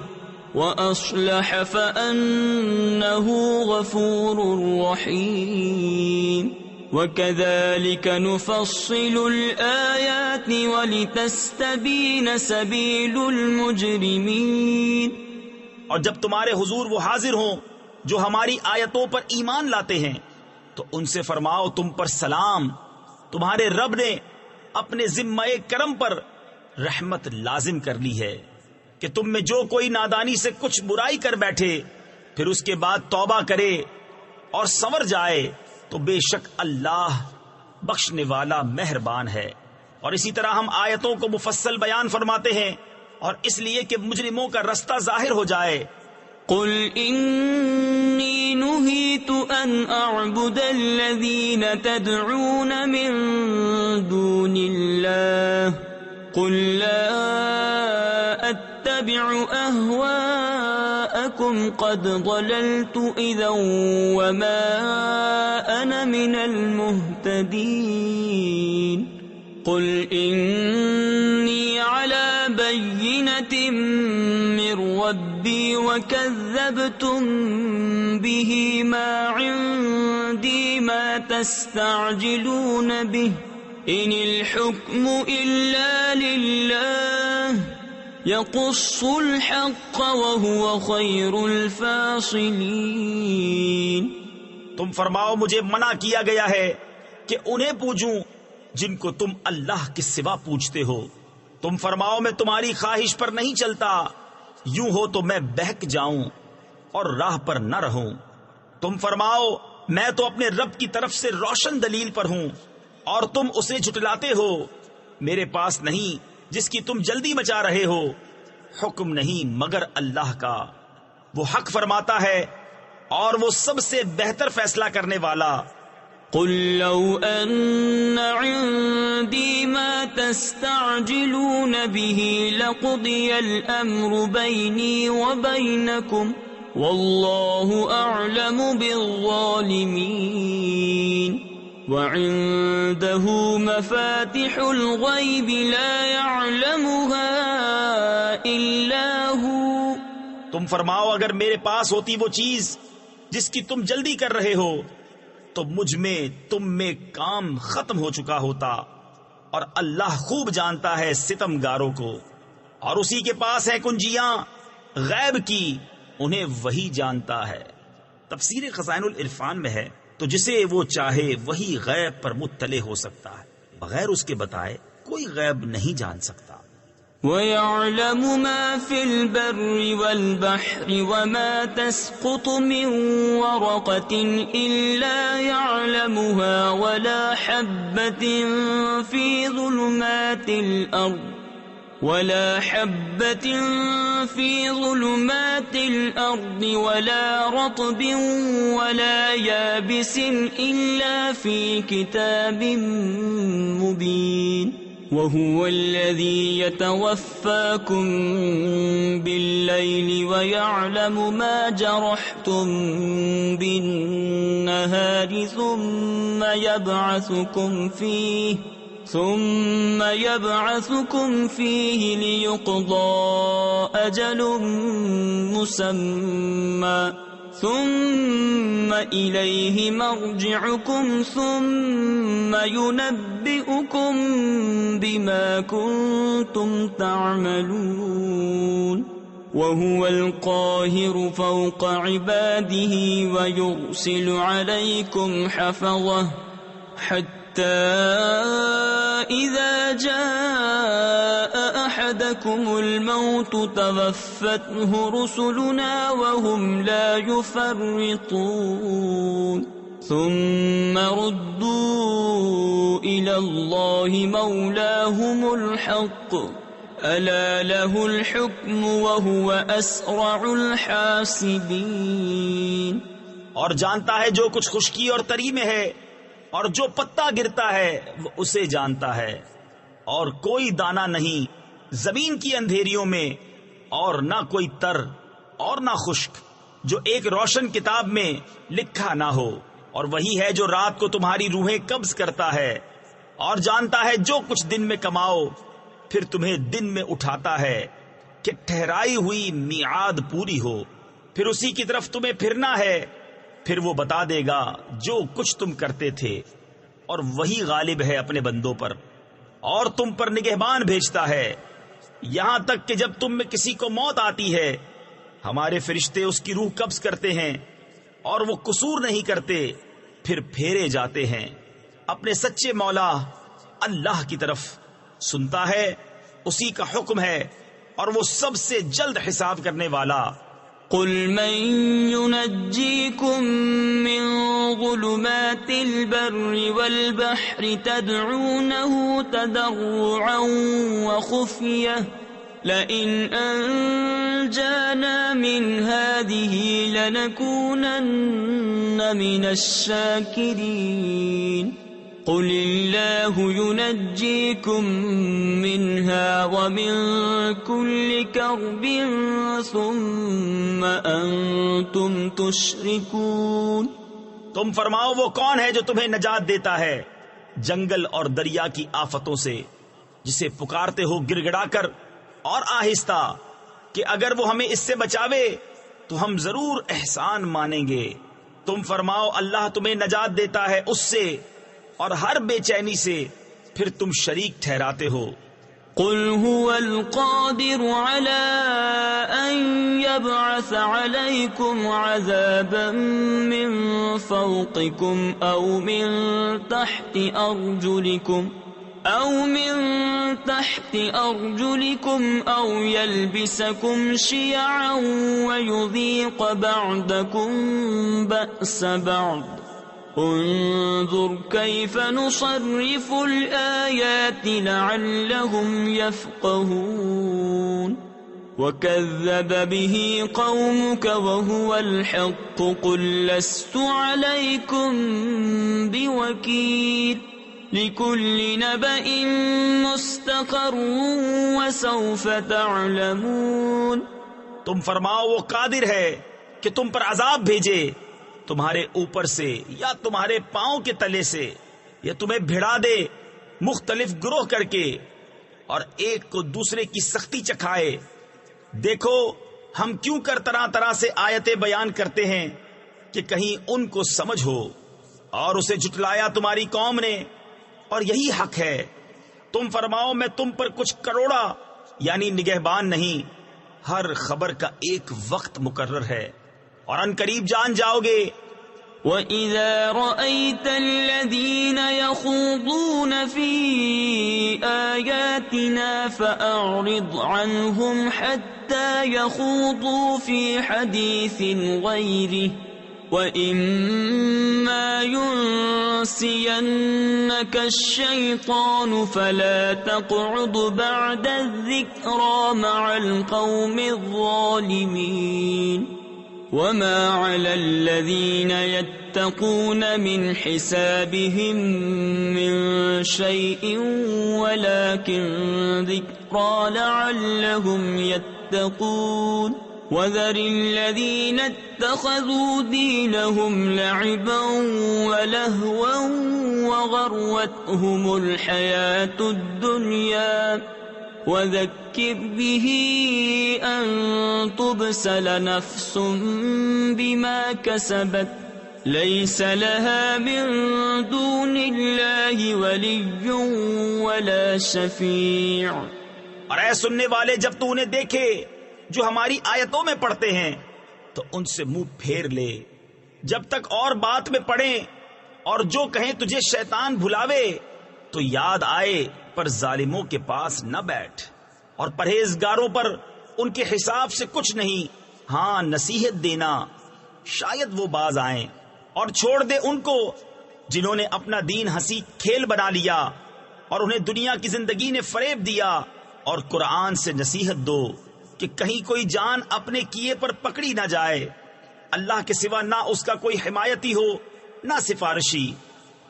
Speaker 1: وَأَصْلَحَ فَأَنَّهُ غَفُورٌ رَحِيمٌ وَكَذَلِكَ نُفَصِّلُ الْآيَاتِ وَلِتَسْتَبِينَ سَبِيلُ الْمُجْرِمِينَ۔
Speaker 2: اور جب تمہارے حضور وہ حاضر ہوں جو ہماری آیتوں پر ایمان لاتے ہیں تو ان سے فرماؤ تم پر سلام، تمہارے رب نے اپنے ذمہ کرم پر رحمت لازم کر لی ہے کہ تم میں جو کوئی نادانی سے کچھ برائی کر بیٹھے پھر اس کے بعد توبہ کرے اور سنور جائے تو بے شک اللہ بخشنے والا مہربان ہے۔ اور اسی طرح ہم آیتوں کو مفصل بیان فرماتے ہیں اور اس لیے کہ مجرموں کا رستہ ظاہر ہو جائے۔
Speaker 1: قل انی نہیت ان اعبد الذین تدعون من دون اللہ قل لا اتبع اہواءکم قد ضللت اذا وما انا من المہتدین قل انی علی بینۃ من ربی وکذبتم به ما عندی ما تستعجلون به ان الحکم الا للہ یقص الحق وهو خیر الفاصلین۔
Speaker 2: تم فرماؤ مجھے منع کیا گیا ہے کہ انہیں پوجوں جن کو تم اللہ کے سوا پوجتے ہو۔ تم فرماؤ میں تمہاری خواہش پر نہیں چلتا، یوں ہو تو میں بہک جاؤں اور راہ پر نہ رہوں۔ تم فرماؤ میں تو اپنے رب کی طرف سے روشن دلیل پر ہوں اور تم اسے جھٹلاتے ہو۔ میرے پاس نہیں جس کی تم جلدی مچا رہے ہو، حکم نہیں مگر اللہ کا، وہ حق فرماتا ہے اور وہ سب سے بہتر فیصلہ کرنے والا۔
Speaker 1: قل لو ان عندي ما تستعجلون به لقضي الامر بيني وبينكم والله اعلم بالظالمين وعنده مفاتح الغيب لا يعلمها الا هو۔
Speaker 2: تم فرماؤ اگر میرے پاس ہوتی وہ چیز جس کی تم جلدی کر رہے ہو تو مجھ میں تم میں کام ختم ہو چکا ہوتا، اور اللہ خوب جانتا ہے ستم گاروں کو، اور اسی کے پاس ہے کنجیاں غیب کی، انہیں وہی جانتا ہے۔ تفسیر خزائن العرفان میں ہے تو جسے وہ چاہے وہی غیب پر مطلع ہو سکتا ہے، بغیر اس کے بتائے کوئی غیب نہیں جان سکتا۔
Speaker 1: وَيَعْلَمُ مَا فِي الْبَرِّ وَالْبَحْرِ وَمَا تَسْقُطُ مِنْ وَرَقَةٍ إِلَّا يَعْلَمُهَا وَلَا حَبَّةٍ فِي ظُلُمَاتِ الْأَرْضِ وَلَا رَطْبٍ وَلَا يَابِسٍ إِلَّا فِي كِتَابٍ مُبِينٍ۔ وَهُوَ الَّذِي يَتَوَفَّاكُم بِاللَّيْلِ وَيَعْلَمُ مَا جَرَحْتُم بِالنَّهَارِ ثُمَّ يَبْعَثُكُمْ فِيهِ لِيُقْضَى أَجَلٌ مُّسَمًّى ثم إليه مرجعكم ثم ينبئكم بما كنتم تعملون وهو القاهر فوق عباده ويرسل عليكم حفظه حتى إذا جاء أحدكم الموت توفته رسلنا وهم لا يفرطون ثم ردوا إلى الله مولاهم الحق ألا له الحكم وهو أسرع الحاسبين.
Speaker 2: اور جانتا ہے جو کچھ خشکی اور تری میں ہے، اور جو پتا گرتا ہے وہ اسے جانتا ہے، اور کوئی دانہ نہیں زمین کی اندھیریوں میں، اور نہ کوئی تر اور نہ خشک جو ایک روشن کتاب میں لکھا نہ ہو. اور وہی ہے جو رات کو تمہاری روحیں قبض کرتا ہے، اور جانتا ہے جو کچھ دن میں کماؤ پھر تمہیں دن میں اٹھاتا ہے کہ ٹھہرائی ہوئی میعاد پوری ہو، پھر اسی کی طرف تمہیں پھرنا ہے، پھر وہ بتا دے گا جو کچھ تم کرتے تھے. اور وہی غالب ہے اپنے بندوں پر، اور تم پر نگہبان بھیجتا ہے یہاں تک کہ جب تم میں کسی کو موت آتی ہے ہمارے فرشتے اس کی روح قبض کرتے ہیں اور وہ قصور نہیں کرتے، پھر پھیرے جاتے ہیں اپنے سچے مولا اللہ کی طرف. سنتا ہے، اسی کا حکم ہے، اور وہ سب سے جلد حساب کرنے والا.
Speaker 1: قل من ينجيكم من ظلمات البر والبحر تدعونه تضرعا وخفية لئن أنجانا من هذه لنكونن من الشاكرين. قل الله ينجيكم منها ومن كل كرب ثم أنتم تشركون.
Speaker 2: تم فرماؤ وہ کون ہے جو تمہیں نجات دیتا ہے جنگل اور دریا کی آفتوں سے، جسے پکارتے ہو گڑ گڑا کر اور آہستہ کہ اگر وہ ہمیں اس سے بچاوے تو ہم ضرور احسان مانیں گے. تم فرماؤ اللہ تمہیں نجات دیتا ہے اس سے اور ہر بے چینی سے پھر تم شریک ٹھہراتے ہو.
Speaker 1: قل هو القادر على أن يبعث عليكم عذابا من فوقكم أو من تحت أرجلكم أو يلبسكم شيعا ويذيق بعضكم بأس بعض. انظر كيف نصرف الآيات لعلهم يفقهون. وكذب به قومك وهو الحق قل لست عليكم بوكيل لكل نبأ مستقر وسوف تعلمون.
Speaker 2: تم فرماؤ وہ قادر ہے کہ تم پر عذاب بھیجے تمہارے اوپر سے یا تمہارے پاؤں کے تلے سے، یا تمہیں بھڑا دے مختلف گروہ کر کے اور ایک کو دوسرے کی سختی چکھائے. دیکھو ہم کیوں کر طرح طرح سے آیتیں بیان کرتے ہیں کہ کہیں ان کو سمجھ ہو. اور اسے جھٹلایا تمہاری قوم نے، اور یہی حق ہے. تم فرماؤ میں تم پر کچھ کروڑا یعنی نگہبان نہیں، ہر خبر کا ایک وقت مقرر ہے، اور ان قریب جان جاؤ گے.
Speaker 1: وَإِذَا رَأَيْتَ الَّذِينَ يَخُوضُونَ فِي آيَاتِنَا فَأَعْرِضْ عَنْهُمْ حَتَّى يَخُوضُوا فِي حَدِيثٍ غَيْرِهِ وَإِمَّا يُنْسِيَنَّكَ الشَّيْطَانُ فَلَا تَقْعُدْ بَعْدَ الذِّكْرَى مَعَ الْقَوْمِ الظَّالِمِينَ. وما على الذين يتقون من حسابهم من شيء ولكن ذكرى لعلهم يتقون. وذر الذين اتخذوا دينهم لعبا ولهوا وغرتهم الحياة الدنيا وذكر به أن تبسل نفس بما كسبت ليس لها من دون الله ولي ولا شفيع.
Speaker 2: اور اے سننے والے، جب تو انہیں دیکھے جو ہماری آیتوں میں پڑھتے ہیں تو ان سے منہ پھیر لے جب تک اور بات میں پڑھیں، اور جو کہیں تجھے شیطان بھلاوے تو یاد آئے، پر ظالموں کے پاس نہ بیٹھ، اور پرہیزگاروں پر ان کے حساب سے کچھ نہیں، ہاں نصیحت دینا، شاید وہ باز آئیں. اور چھوڑ دے ان کو جنہوں نے اپنا دین ہنسی کھیل بنا لیا اور انہیں دنیا کی زندگی نے فریب دیا، اور قرآن سے نصیحت دو کہ کہیں کوئی جان اپنے کیے پر پکڑی نہ جائے. اللہ کے سوا نہ اس کا کوئی حمایتی ہو نہ سفارشی.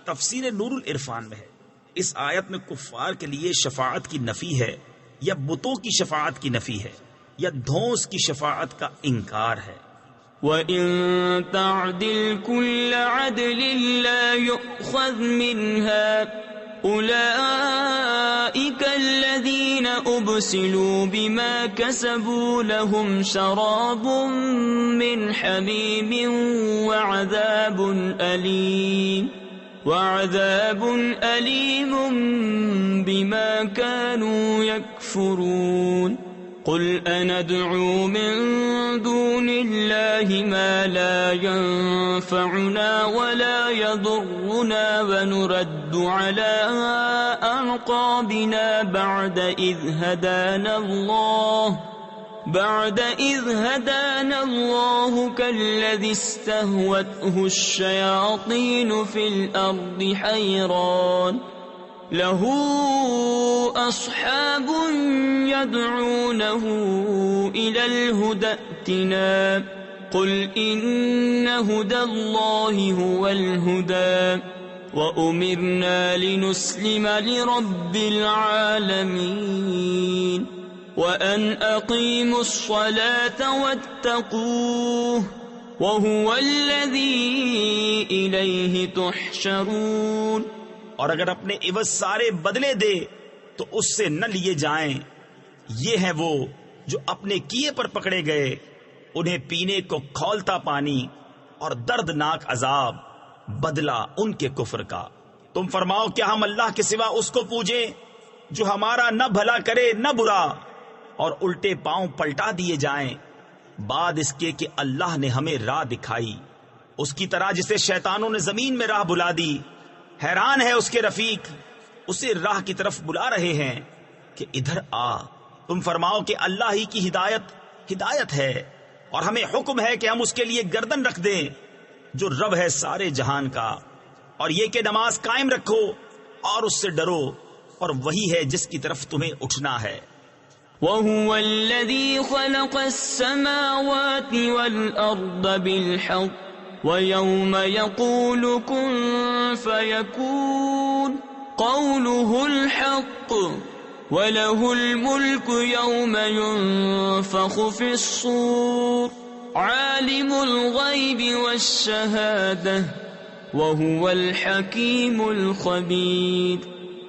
Speaker 2: تفسیر نور العرفان میں ہے. اس آیت میں کفار کے لیے شفاعت کی نفی ہے، یا بتوں کی شفاعت کی نفی ہے، یا دھونس کی شفاعت کا انکار ہے.
Speaker 1: وَإِن تَعْدِلْ كُلَّ عَدْلٍ لَا يُؤْخَذْ مِنْهَا أُولَئِكَ الَّذِينَ أُبْسِلُوا بِمَا كَسَبُوا لَهُمْ شَرَابٌ مِّنْ حَمِيمٍ وَعَذَابٌ أَلِيمٌ بِمَا كَانُوا يَكْفُرُونَ. قُلْ أَنَدْعُو مِن دُونِ اللَّهِ مَا لَا يَنفَعُنَا وَلَا يَضُرُّنَا وَنُرَدُّ عَلَىٰ أَعْقَابِنَا بعد إذ هدانا الله كالذي استهوته الشياطين في الأرض حيران له أصحاب يدعونه إلى الهدى ائتنا قل إن هدى الله هو الهدى وأمرنا لنسلم لرب العالمين وأن أقيموا الصلاة واتقوه وهو الذي إليه تحشرون.
Speaker 2: اور اگر اپنے عوض سارے بدلے دے تو اس سے نہ لیے جائیں. یہ ہیں وہ جو اپنے کیے پر پکڑے گئے، انہیں پینے کو کھولتا پانی اور دردناک عذاب، بدلہ ان کے کفر کا. تم فرماؤ کیا ہم اللہ کے سوا اس کو پوجیں جو ہمارا نہ بھلا کرے نہ برا، اور الٹے پاؤں پلٹا دیے جائیں بعد اس کے کہ اللہ نے ہمیں راہ دکھائی، اس کی طرح جسے شیطانوں نے زمین میں راہ بلا دی. حیران ہے اس کے رفیق، اسے راہ کی طرف بلا رہے ہیں کہ ادھر آ. تم فرماؤ کہ اللہ ہی کی ہدایت ہے، اور ہمیں حکم ہے کہ ہم اس کے لیے گردن رکھ دیں جو رب ہے سارے جہان کا، اور یہ کہ نماز قائم رکھو اور اس سے ڈرو، اور وہی ہے جس کی طرف تمہیں اٹھنا ہے.
Speaker 1: وَهُوَ الَّذِي خَلَقَ السَّمَاوَاتِ وَالْأَرْضَ بِالْحَقِّ وَيَوْمَ يَقُولُ كُن فَيَكُونُ قَوْلُهُ الْحَقُّ وَلَهُ الْمُلْكُ يَوْمَ يُنفَخُ فِي الصُّورِ عَالِمُ الْغَيْبِ وَالشَّهَادَةِ وَهُوَ الْحَكِيمُ الْخَبِيرُ.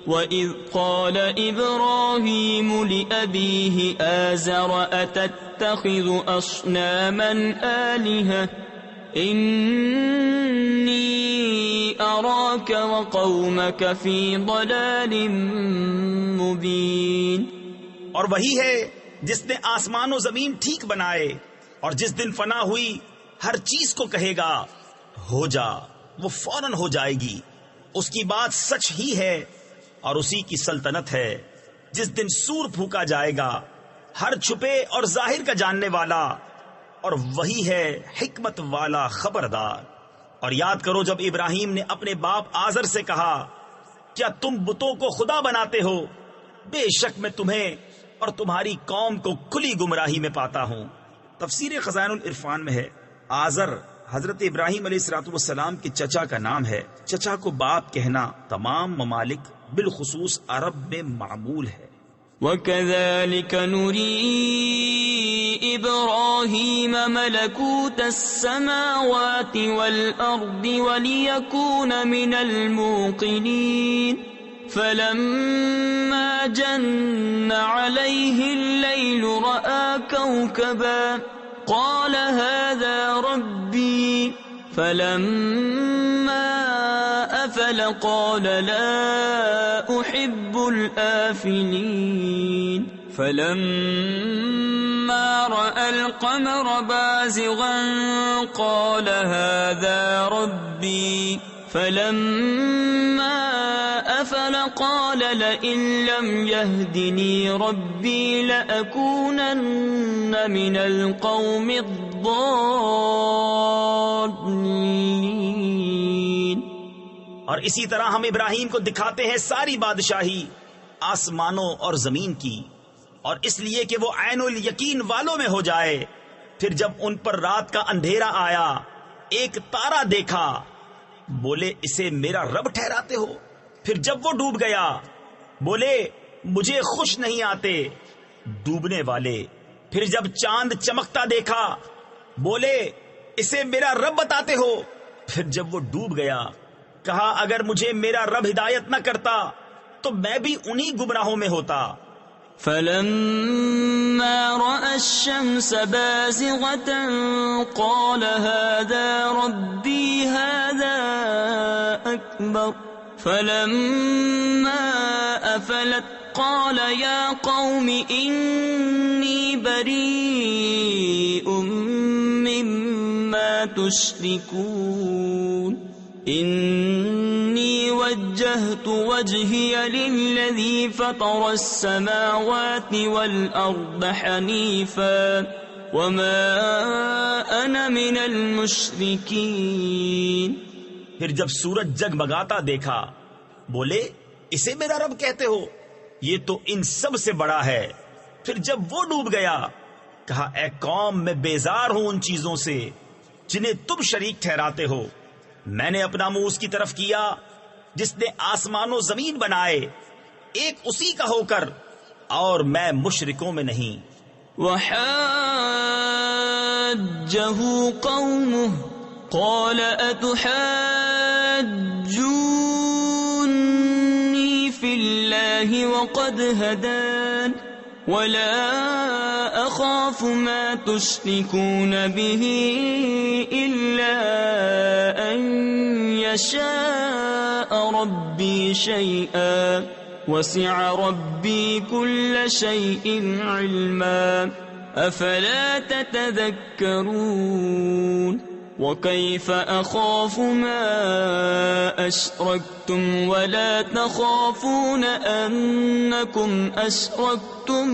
Speaker 1: وَإِذْ قَالَ إِبْرَاهِيمُ لِأَبِيهِ آزَرَ أَتَتَّخِذُ أَصْنَامًا آلِهَةً إِنِّي أَرَاكَ وَقَوْمَكَ فِي ضَلَالٍ مُبِينٍ.
Speaker 2: اور وہی ہے جس نے آسمان و زمین ٹھیک بنائے، اور جس دن فنا ہوئی ہر چیز کو کہے گا ہو جا، وہ فوراً ہو جائے گی. اس کی بات سچ ہی ہے اور اسی کی سلطنت ہے. جس دن سور پھونکا جائے گا، ہر چھپے اور ظاہر کا جاننے والا، اور وہی ہے حکمت والا خبردار. اور یاد کرو جب ابراہیم نے اپنے باپ آزر سے کہا کیا تم بتوں کو خدا بناتے ہو؟ بے شک میں تمہیں اور تمہاری قوم کو کھلی گمراہی میں پاتا ہوں. تفسیر خزائن العرفان میں ہے آزر حضرت ابراہیم علیہ السلام کے چچا کا نام ہے. چچا کو باپ کہنا تمام ممالک بالخصوص عرب میں معمول ہے.
Speaker 1: وَكَذَلِكَ نُرِي إِبْرَاهِيمَ مَلَكُوتَ السَّمَاوَاتِ وَالْأَرْضِ وَلِيَكُونَ مِنَ الْمُوقِنِينَ فلما جن عليه الليل رأى كوكبا قال هذا ربي فلما أفل قال لا أحب الآفلين فلما رأى القمر بازغا قال هذا ربي فلما أفل قال لئن لم يهدني ربي لأكونن من القوم الضالين.
Speaker 2: اور اسی طرح ہم ابراہیم کو دکھاتے ہیں ساری بادشاہی آسمانوں اور زمین کی، اور اس لیے کہ وہ عین الیقین والوں میں ہو جائے. پھر جب ان پر رات کا اندھیرا آیا ایک تارا دیکھا، بولے اسے میرا رب ٹھہراتے ہو. پھر جب وہ ڈوب گیا بولے مجھے خوش نہیں آتے ڈوبنے والے. پھر جب چاند چمکتا دیکھا بولے اسے میرا رب بتاتے ہو. پھر جب وہ ڈوب گیا کہا اگر مجھے میرا رب ہدایت نہ کرتا تو میں بھی انہی گمراہوں میں ہوتا.
Speaker 1: فلما رأى الشمس بازغة قال هذا ربي هذا أكبر فلما أفلت قال يا قوم إني بريء مما تشركون إني وجهت وجهي للذي فطر السماوات والأرض حنيفا وما أنا من المشركين.
Speaker 2: پھر جب سورج جگمگاتا دیکھا بولے اسے میرا رب کہتے ہو، یہ تو ان سب سے بڑا ہے. پھر جب وہ ڈوب گیا کہا اے قوم میں بیزار ہوں ان چیزوں سے جنہیں تم شریک ٹھہراتے ہو. میں نے اپنا منہ اس کی طرف کیا جس نے آسمان و زمین بنائے ایک اسی کا ہو کر، اور میں مشرکوں میں نہیں.
Speaker 1: وحاجه قومه قال أتحاجوني في الله وقد هدان ولا أخاف ما تشركون به إلا أن يشاء ربي شيئا وسع ربي كل شيء علما أفلا تتذكرون. وكيف أخاف ما أشركتم ولا تخافون أنكم أشركتم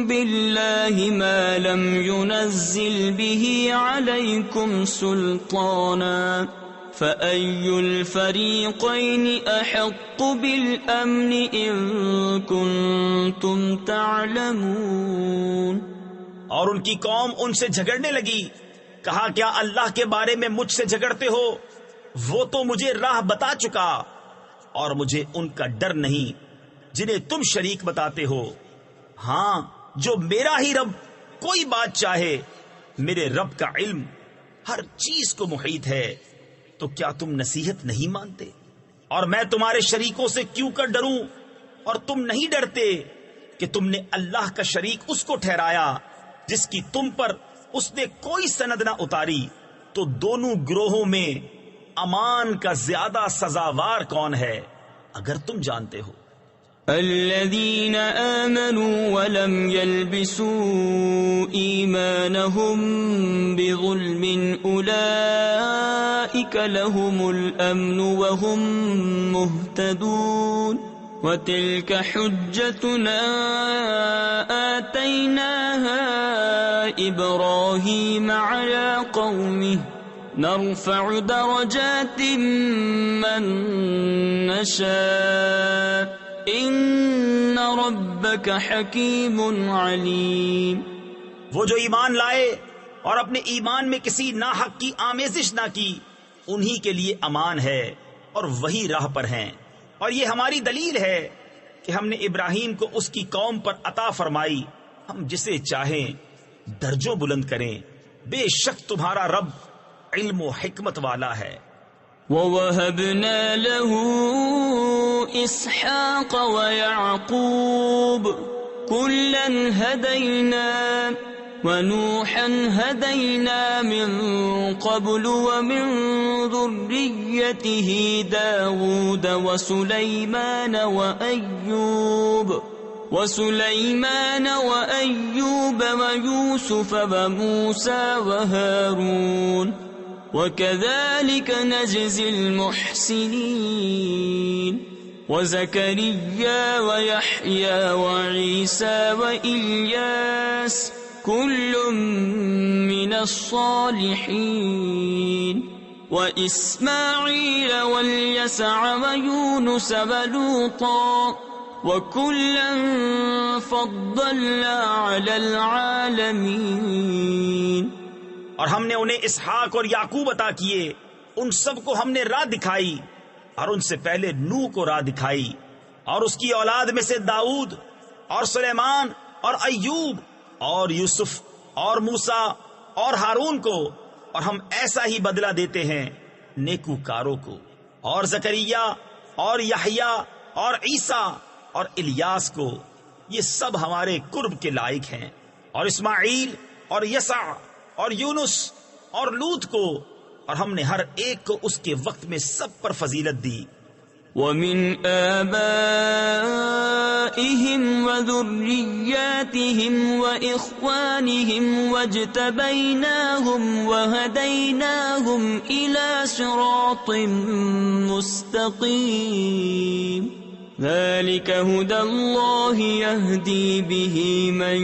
Speaker 1: بالله ما لم ينزل به عليكم سلطانا فأي الفريقين أحق بالأمن إن كنتم تعلمون.
Speaker 2: اور ان کی قوم ان سے جھگڑنے لگی. کہا کیا اللہ کے بارے میں مجھ سے جھگڑتے ہو؟ وہ تو مجھے راہ بتا چکا اور مجھے ان کا ڈر نہیں جنہیں تم شریک بتاتے ہو. ہاں جو میرا ہی رب کوئی بات چاہے، میرے رب کا علم ہر چیز کو محیط ہے. تو کیا تم نصیحت نہیں مانتے؟ اور میں تمہارے شریکوں سے کیوں کر ڈروں؟ اور تم نہیں ڈرتے کہ تم نے اللہ کا شریک اس کو ٹھہرایا جس کی تم پر اس نے کوئی سند نہ اتاری. تو دونوں گروہوں میں امان کا زیادہ سزاوار کون ہے اگر تم جانتے ہو؟
Speaker 1: الذين آمنوا ولم يلبسوا إيمانهم بظلم أولئك لهم الأمن وهم مهتدون. وتلك حجتنا آتيناها إبراهيم على قومه نرفع درجات من نشاء ان ربک حکیم علیم.
Speaker 2: وہ جو ایمان لائے اور اپنے ایمان میں کسی ناحق کی آمیزش نہ کی انہی کے لیے امان ہے اور وہی راہ پر ہیں. اور یہ ہماری دلیل ہے کہ ہم نے ابراہیم کو اس کی قوم پر عطا فرمائی، ہم جسے چاہیں درجوں بلند کریں. بے شک تمہارا رب علم و حکمت والا ہے۔
Speaker 1: وَوَهَبْنَا لَهُ إِسْحَاقَ وَيَعْقُوبَ كُلًّا هَدَيْنَا وَنُوحًا هَدَيْنَا مِن قَبْلُ وَمِن ذُرِّيَّتِهِ دَاوُودَ وَسُلَيْمَانَ وَأَيُّوبَ وَيُوسُفَ وَمُوسَى وَهَارُونَ وَكَذَلِكَ نَجْزِي الْمُحْسِنِينَ وَزَكَرِيَّا وَيَحْيَى وَعِيسَى وَإِلْيَاسَ كُلٌّ مِّنَ الصَّالِحِينَ وَإِسْمَاعِيلَ وَالْيَسَعَ وَيُونُسَ وَلُوطًا وَكُلًّا فَضَّلْنَا عَلَى الْعَالَمِينَ۔
Speaker 2: اور ہم نے انہیں اسحاق اور یعقوب عطا کیے، ان سب کو ہم نے راہ دکھائی، اور ان سے پہلے نوح کو راہ دکھائی، اور اس کی اولاد میں سے داؤد اور سلیمان اور ایوب اور یوسف اور موسیٰ اور ہارون کو، اور ہم ایسا ہی بدلہ دیتے ہیں نیکوکاروں کو، اور زکریا اور یحییٰ اور عیسیٰ اور الیاس کو، یہ سب ہمارے قرب کے لائق ہیں، اور اسماعیل اور یسع اور یونس اور لوط کو، اور ہم نے ہر ایک کو اس کے وقت میں سب پر فضیلت دی۔
Speaker 1: وَمِنْ آبَائِهِمْ وَذُرِّيَّاتِهِمْ وَإِخْوَانِهِمْ وَاجْتَبَيْنَاهُمْ وَهَدَيْنَاهُمْ إِلَى صِرَاطٍ مُسْتَقِيمٍ ذَلِكَ هُدَى اللَّهِ يَهْدِي بِهِ مَن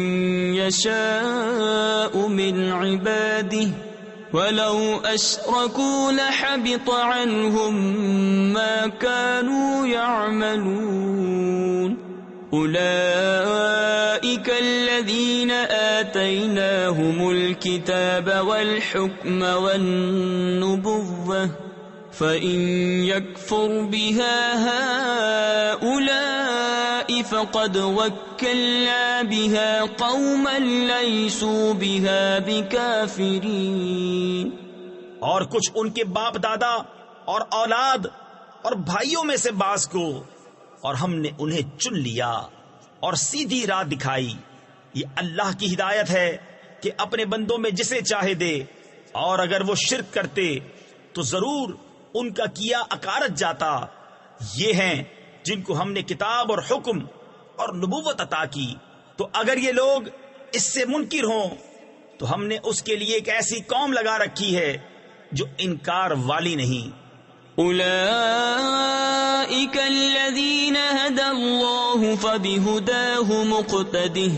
Speaker 1: يَشَاءُ مِنْ عِبَادِهِ وَلَوْ أَشْرَكُوا لَحَبِطَ عَنْهُمْ مَا كَانُوا يَعْمَلُونَ أُولَئِكَ الَّذِينَ آتَيْنَاهُمُ الْكِتَابَ وَالْحُكْمَ وَالنُّبُوَّةَ فَإِن يَكْفُرْ بِهَا هَؤُلَاءِ فَقَدْ وَكَّلْنَا بِهَا قَوْمًا لَيْسُوا بِهَا بِكَافِرِينَ۔
Speaker 2: اور کچھ ان کے باپ دادا اور اولاد اور بھائیوں میں سے بعض کو، اور ہم نے انہیں چن لیا اور سیدھی راہ دکھائی۔ یہ اللہ کی ہدایت ہے کہ اپنے بندوں میں جسے چاہے دے، اور اگر وہ شرک کرتے تو ضرور ان کا کیا اکارت جاتا۔ یہ ہیں جن کو ہم نے کتاب اور حکم اور نبوت عطا کی، تو اگر یہ لوگ اس سے منکر ہوں تو ہم نے اس کے لیے ایک ایسی قوم لگا رکھی ہے جو انکار والی نہیں۔
Speaker 1: أولئك الذين هدى الله فبهداه مقتده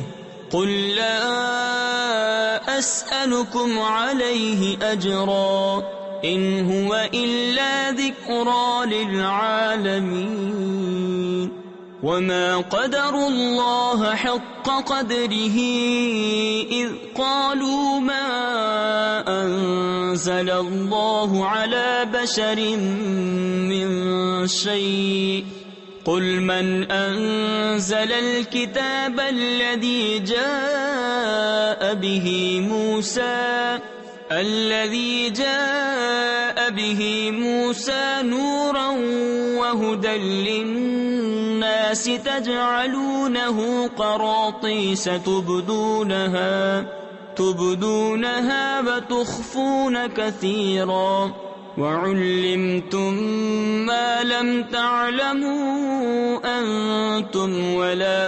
Speaker 1: قل لا أسألكم عليه أجرا إن هو إلا ذكرى للعالمين وما قدروا الله حق قدره إذ قالوا ما أنزل الله على بشر من شيء قل من أنزل الكتاب الذي جاء به موسى نورا وهدى للناس تجعلونه قراطيس تبدونها وتخفون كثيرا وعلمتم ما لم تعلموا أنتم ولا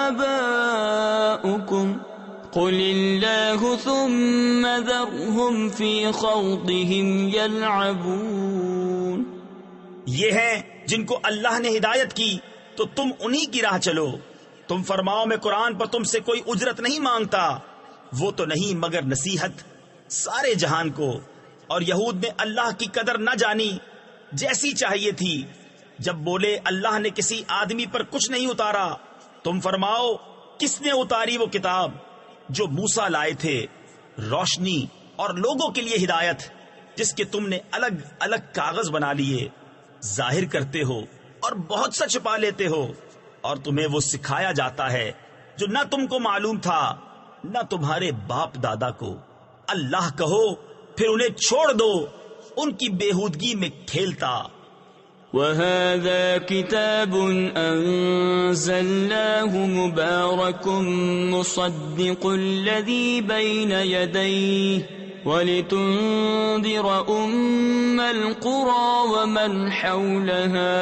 Speaker 1: آباؤكم قل الله ثم ذرهم في خوضهم يلعبون۔
Speaker 2: یہ ہیں جن کو اللہ نے ہدایت کی تو تم انہی کی راہ چلو۔ تم فرماؤ میں قرآن پر تم سے کوئی اجرت نہیں مانگتا، وہ تو نہیں مگر نصیحت سارے جہان کو۔ اور یہود نے اللہ کی قدر نہ جانی جیسی چاہیے تھی، جب بولے اللہ نے کسی آدمی پر کچھ نہیں اتارا۔ تم فرماؤ کس نے اتاری وہ کتاب جو موسیٰ لائے تھے، روشنی اور لوگوں کے لیے ہدایت، جس کے تم نے الگ الگ کاغذ بنا لیے، ظاہر کرتے ہو اور بہت سا چھپا لیتے ہو، اور تمہیں وہ سکھایا جاتا ہے جو نہ تم کو معلوم تھا نہ تمہارے باپ دادا کو۔ اللہ کہو پھر انہیں چھوڑ دو ان کی بےہودگی میں کھیلتا۔
Speaker 1: وَهَذَا كِتَابٌ أَنزَلْنَاهُ مُبَارَكٌ مُصَدِّقُ الَّذِي بَيْنَ يَدَيْهِ وَلِتُنذِرَ أُمَّ الْقُرَى وَمَنْ حَوْلَهَا۔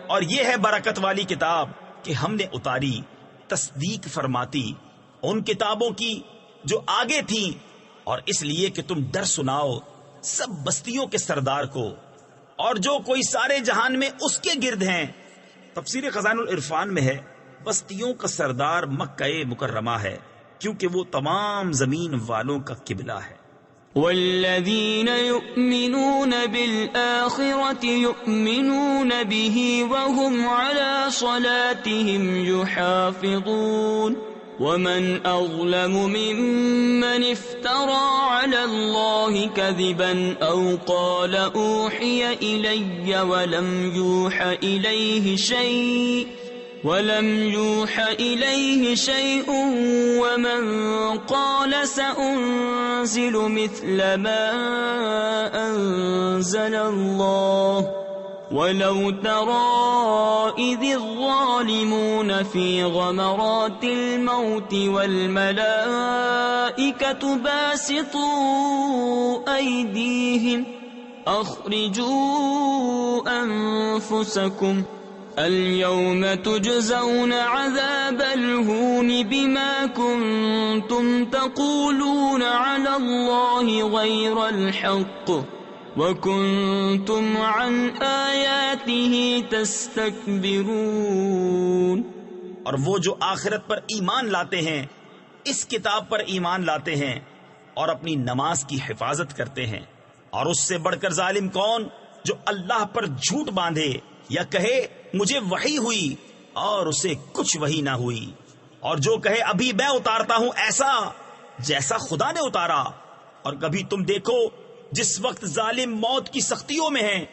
Speaker 2: اور یہ ہے برکت والی کتاب کہ ہم نے اتاری، تصدیق فرماتی ان کتابوں کی جو آگے تھیں، اور اس لیے کہ تم ڈر سناؤ سب بستیوں کے سردار کو اور جو کوئی سارے جہان میں اس کے گرد ہیں۔ تفسیر خزائن العرفان میں ہے بستیوں کا سردار مکہ مکرمہ ہے، کیونکہ وہ تمام زمین والوں کا قبلہ ہے۔
Speaker 1: والذین یؤمنون بالآخرة یؤمنون به وهم على صلاتهم یحافظون ومن أظلم ممن افترى على الله كذبا أو قال أوحي إلي ولم يوحى إليه شيء ومن قال سأنزل مثل ما أنزل الله ولو ترى إذ الظالمون في غمرات الموت والملائكة باسطوا أيديهم أخرجوا أنفسكم اليوم تجزون عذاب الهون بما كنتم تقولون على الله غير الحق وَكُنْتُمْ عَنْ آيَاتِهِ تَسْتَكْبِرُونَ۔
Speaker 2: اور وہ جو آخرت پر ایمان لاتے ہیں، اس کتاب پر ایمان لاتے ہیں اور اپنی نماز کی حفاظت کرتے ہیں، اور اس سے بڑھ کر ظالم کون جو اللہ پر جھوٹ باندھے یا کہے مجھے وحی ہوئی اور اسے کچھ وحی نہ ہوئی، اور جو کہے ابھی میں اتارتا ہوں ایسا جیسا خدا نے اتارا۔ اور کبھی تم دیکھو جس وقت ظالم موت کی سختیوں میں ہیں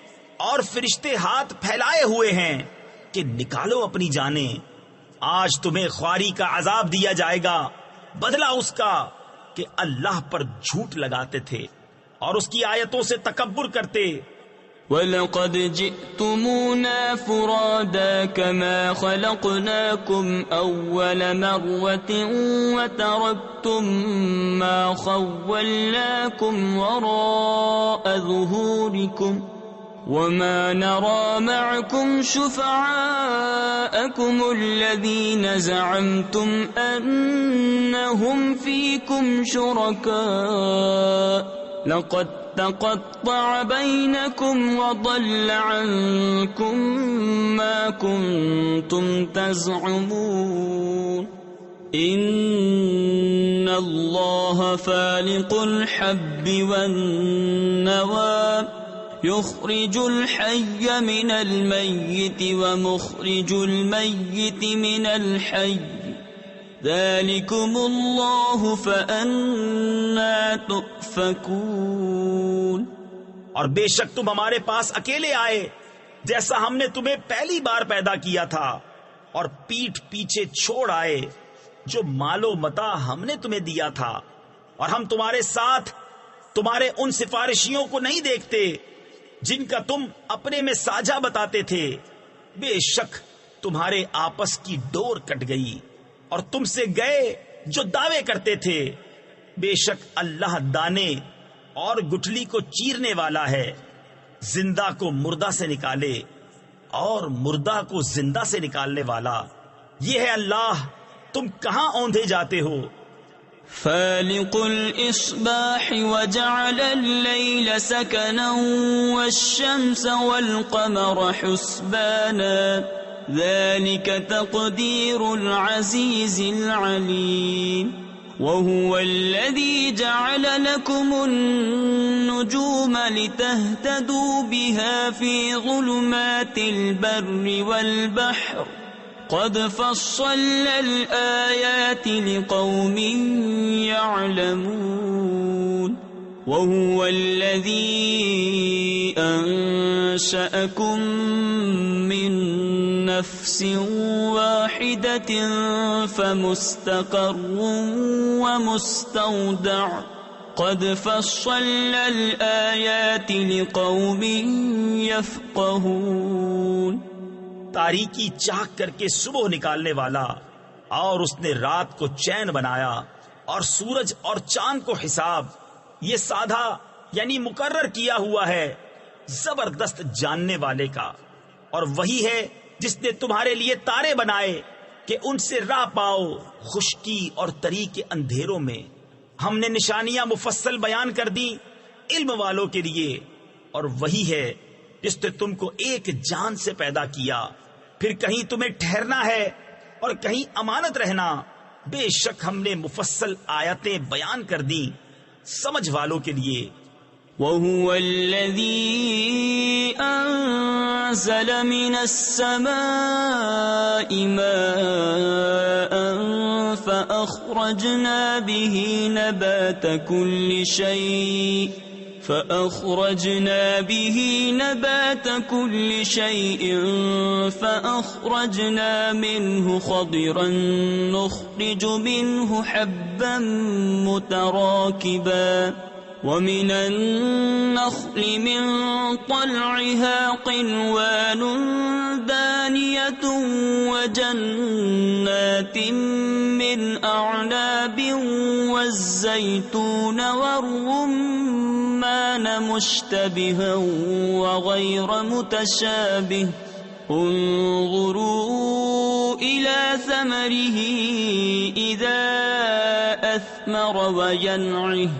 Speaker 2: اور فرشتے ہاتھ پھیلائے ہوئے ہیں کہ نکالو اپنی جانیں، آج تمہیں خواری کا عذاب دیا جائے گا، بدلہ اس کا کہ اللہ پر جھوٹ لگاتے تھے اور اس کی آیتوں سے تکبر کرتے۔
Speaker 1: وَلَقَدْ جِئْتُمُونَا فُرَادَى كَمَا خَلَقْنَاكُمْ أَوَّلَ مَرَّةٍ وَتَرَكْتُمْ مَا خَوَّلْنَاكُمْ وَرَاءَ ظُهُورِكُمْ وَمَا نَرَى مَعَكُمْ شُفَعَاءَكُمُ الَّذِينَ زَعَمْتُمْ أَنَّهُمْ فِيكُمْ شُرَكَاءُ لَقَدْ تَقَطَّعَ بَيْنَكُمْ وَضَلَّ عَنكُمْ مَا كُنْتُمْ تَزْعُمُونَ إِنَّ اللَّهَ فَالِقُ الْحَبِّ وَالنَّوَىٰ يُخْرِجُ الْحَيَّ مِنَ الْمَيِّتِ وَمُخْرِجُ الْمَيِّتِ مِنَ الْحَيِّ ذَلِكُمُ اللَّهُ فَأَنَّىٰ تُؤْفَكُونَ۔
Speaker 2: اور بے شک تم ہمارے پاس اکیلے آئے جیسا ہم نے تمہیں پہلی بار پیدا کیا تھا، اور پیٹھ پیچھے چھوڑ آئے جو مال و متاع ہم نے تمہیں دیا تھا، اور ہم تمہارے ساتھ تمہارے ان سفارشیوں کو نہیں دیکھتے جن کا تم اپنے میں ساجھا بتاتے تھے۔ بے شک تمہارے آپس کی ڈور کٹ گئی اور تم سے گئے جو دعوے کرتے تھے۔ بے شک اللہ دانے اور گٹھلی کو چیرنے والا ہے، زندہ کو مردہ سے نکالے اور مردہ کو زندہ سے نکالنے والا۔ یہ ہے اللہ، تم کہاں اوندھے جاتے ہو؟
Speaker 1: فالق الإصباح وجعل الليل سكنا والشمس والقمر حسبانا ذلك تقدير العزيز العليم وهو الذي جعل لكم النجوم لتهتدوا بها في ظلمات البر والبحر قد فصلنا الآيات لقوم يعلمون وهو الذي أنشأكم من نفس واحدة فمستقر ومستودع قد فصلنا الآيات لقوم يفقهون.
Speaker 2: تاریکی چاک کر کے صبح نکالنے والا، اور اس نے رات کو چین بنایا، اور سورج اور چاند کو حساب، یہ سادھا یعنی مقرر کیا ہوا ہے زبردست جاننے والے کا. اور وہی ہے جس نے تمہارے لیے تارے بنائے کہ ان سے راہ پاؤ خشکی اور تری کے اندھیروں میں. ہم نے نشانیاں مفصل بیان کر دی علم والوں کے لیے. اور وہی ہے جس نے تم کو ایک جان سے پیدا کیا، پھر کہیں تمہیں ٹھہرنا ہے اور کہیں امانت رہنا. بے شک ہم نے مفصل آیتیں بیان کر دی سمجھ والوں کے لیے.
Speaker 1: وَهُوَ الَّذِي أَنزَلَ مِنَ السَّمَاءِ مَاءً فَأَخْرَجْنَا بِهِ نَبَاتَ كُلِّ شَيْءٍ فَأَخْرَجْنَا مِنْهُ خَضِرًا نُخْرِجُ مِنْهُ حَبًّا مُتَرَاكِبًا وَمِنَ النَّخْلِ مِنْ طَلْعِهَا قِنْوَانٌ دَانِيَةٌ وَجَنَّاتٍ مِّنْ أَعْنَابٍ وَالزَّيْتُونَ وَالرُّمَّانَ مُشْتَبِهًا وَغَيْرَ مُتَشَابِهٍ انظُرُوا إِلَى ثَمَرِهِ إِذَا أَثْمَرَ وَيَنْعِهِ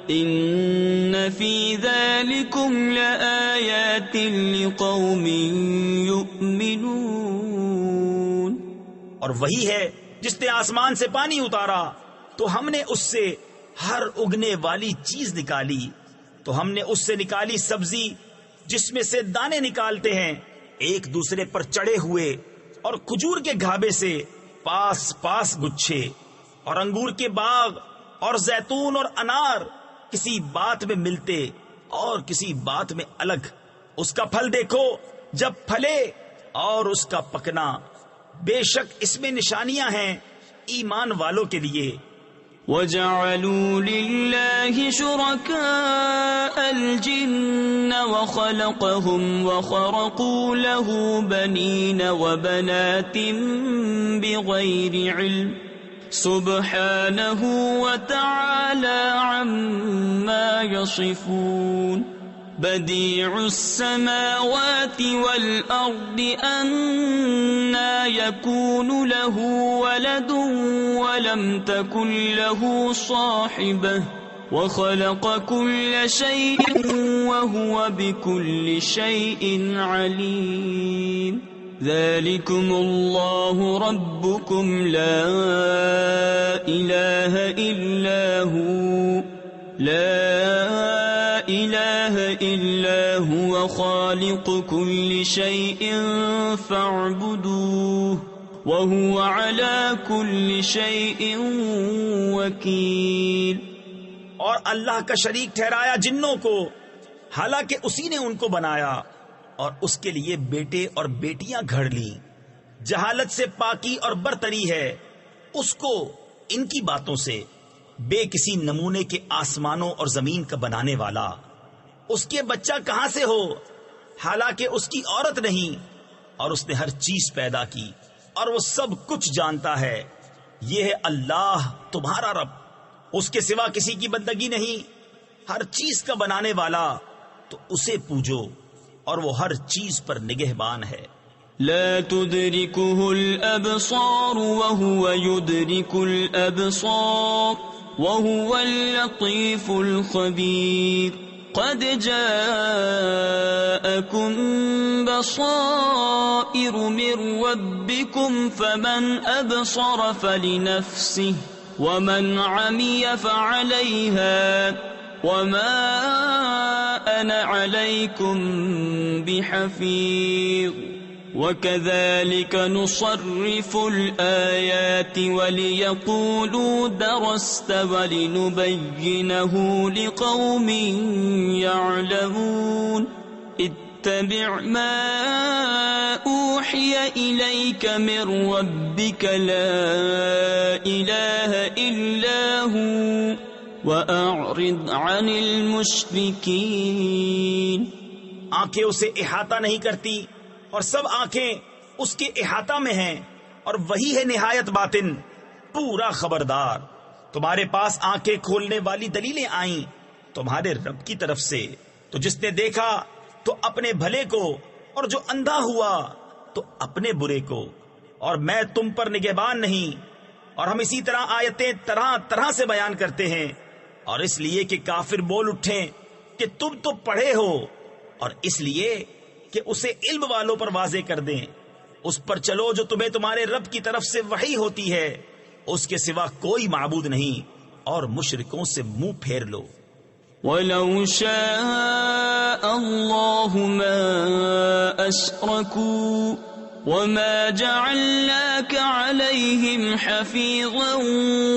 Speaker 1: إِنَّ فِي ذَلِكُمْ لَآيَاتٍ لِقَوْمٍ يُؤْمِنُونَ.
Speaker 2: اور وہی ہے جس نے آسمان سے پانی اتارا تو ہم نے اس سے ہر اگنے والی چیز نکالی. تو ہم نے اس سے نکالی سبزی جس میں سے دانے نکالتے ہیں ایک دوسرے پر چڑھے ہوئے، اور کھجور کے گھابے سے پاس پاس گچھے، اور انگور کے باغ اور زیتون اور انار کسی بات میں ملتے اور کسی بات میں الگ. اس کا پھل دیکھو جب پھلے اور اس کا پکنا، بے شک اس میں نشانیاں ہیں ایمان والوں کے لیے.
Speaker 1: وَجَعَلُوا لِلَّهِ شُرَكَاءَ الْجِنَّ وَخَلَقَهُمْ وَخَرَقُوا لَهُ بَنِينَ وَبَنَاتٍ بِغَيْرِ عِلْمٍ سُبْحَانَهُ وَتَعَالَى عَمَّا يَصِفُونَ. بَدِيعُ السَّمَاوَاتِ وَالْأَرْضِ أَنَّى يَكُونُ لَهُ وَلَدٌ وَلَمْ تَكُنْ لَهُ صَاحِبَةٌ وَخَلَقَ كُلَّ شَيْءٍ وَهُوَ بِكُلِّ شَيْءٍ عَلِيمٌ. ذَلِكُمُ اللَّهُ رَبُّكُمْ لَا إِلَهَ إِلَّا هُوَ خَالِقُ كُلِّ شَيْءٍ فَاعْبُدُوهُ وَهُوَ عَلَى كُلِّ شَيْءٍ وَكِيلٌ.
Speaker 2: اور اللہ کا شریک ٹھہرایا جنوں کو، حالانکہ اسی نے ان کو بنایا اور اس کے لیے بیٹے اور بیٹیاں گھڑ لی. جہالت سے پاکی اور برتری ہے اس کو ان کی باتوں سے. بے کسی نمونے کے آسمانوں اور زمین کا بنانے والا، اس کے بچہ کہاں سے ہو حالانکہ اس کی عورت نہیں. اور اس نے ہر چیز پیدا کی اور وہ سب کچھ جانتا ہے. یہ ہے اللہ تمہارا رب، اس کے سوا کسی کی بندگی نہیں. ہر چیز کا بنانے والا، تو اسے پوجو، اور وہ ہر چیز پر نگہبان ہے.
Speaker 1: لا تدركه الأبصار وهو يدرك الأبصار وهو اللطيف الخبير. قد جاءكم بصائر من ربكم فمن أبصر فلنفسه ومن عمي فعليها وما أنا عليكم بحفيظ. وكذلك نصرف الآيات وليقولوا درست ولنبينه لقوم يعلمون. اتبع ما أوحي إليك من ربك لا إله إلا هو وأعرض عن المشركين.
Speaker 2: آنکھیں اسے احاطہ نہیں کرتی اور سب آنکھیں اس کے احاطہ میں ہیں، اور وہی ہے نہایت باطن پورا خبردار. تمہارے پاس آنکھیں کھولنے والی دلیلیں آئیں تمہارے رب کی طرف سے، تو جس نے دیکھا تو اپنے بھلے کو، اور جو اندھا ہوا تو اپنے برے کو، اور میں تم پر نگہبان نہیں. اور ہم اسی طرح آیتیں طرح طرح سے بیان کرتے ہیں، اور اس لیے کہ کافر بول اٹھیں کہ تم تو پڑھے ہو، اور اس لیے کہ اسے علم والوں پر واضح کر دیں. اس پر چلو جو تمہیں تمہارے رب کی طرف سے وحی ہوتی ہے، اس کے سوا کوئی معبود نہیں، اور مشرکوں سے منہ پھیر لو.
Speaker 1: وَلَوْ شَاءَ اللَّهُ مَا أَشْرَكُوا وَمَا جَعَلْنَاكَ عَلَيْهِمْ حَفِيظًا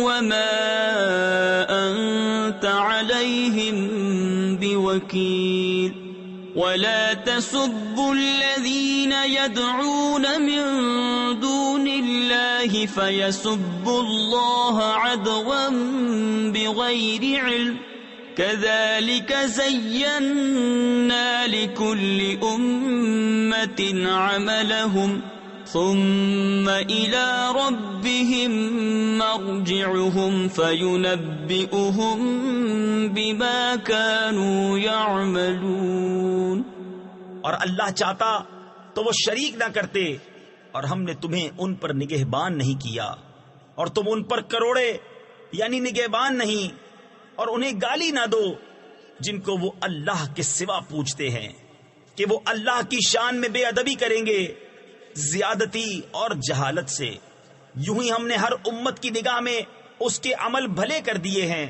Speaker 1: وَمَا أَنْتَ عَلَيْهِمْ بِوَكِيلٍ. وَلَا تَسُبُّوا الَّذِينَ يَدْعُونَ مِن دُونِ اللَّهِ فَيَسُبُّوا اللَّهَ عَدْوًا بِغَيْرِ عِلْمٍ. كَذَلِكَ زَيَّنَّا لِكُلِّ أُمَّةٍ عَمَلَهُمْ ثُمَّ إِلَى رَبِّهِمْ مَرْجِعُهُمْ فَيُنَبِّئُهُم بِمَا كَانُوا يَعْمَلُونَ.
Speaker 2: اور اللہ چاہتا تو وہ شریک نہ کرتے، اور ہم نے تمہیں ان پر نگہبان نہیں کیا، اور تم ان پر کروڑے یعنی نگہبان نہیں، اور انہیں گالی نہ دو جن کو وہ اللہ کے سوا پوچھتے ہیں کہ وہ اللہ کی شان میں بے ادبی کریں گے زیادتی اور جہالت سے. یوں ہی ہم نے ہر امت کی نگاہ میں اس کے عمل بھلے کر دیے ہیں،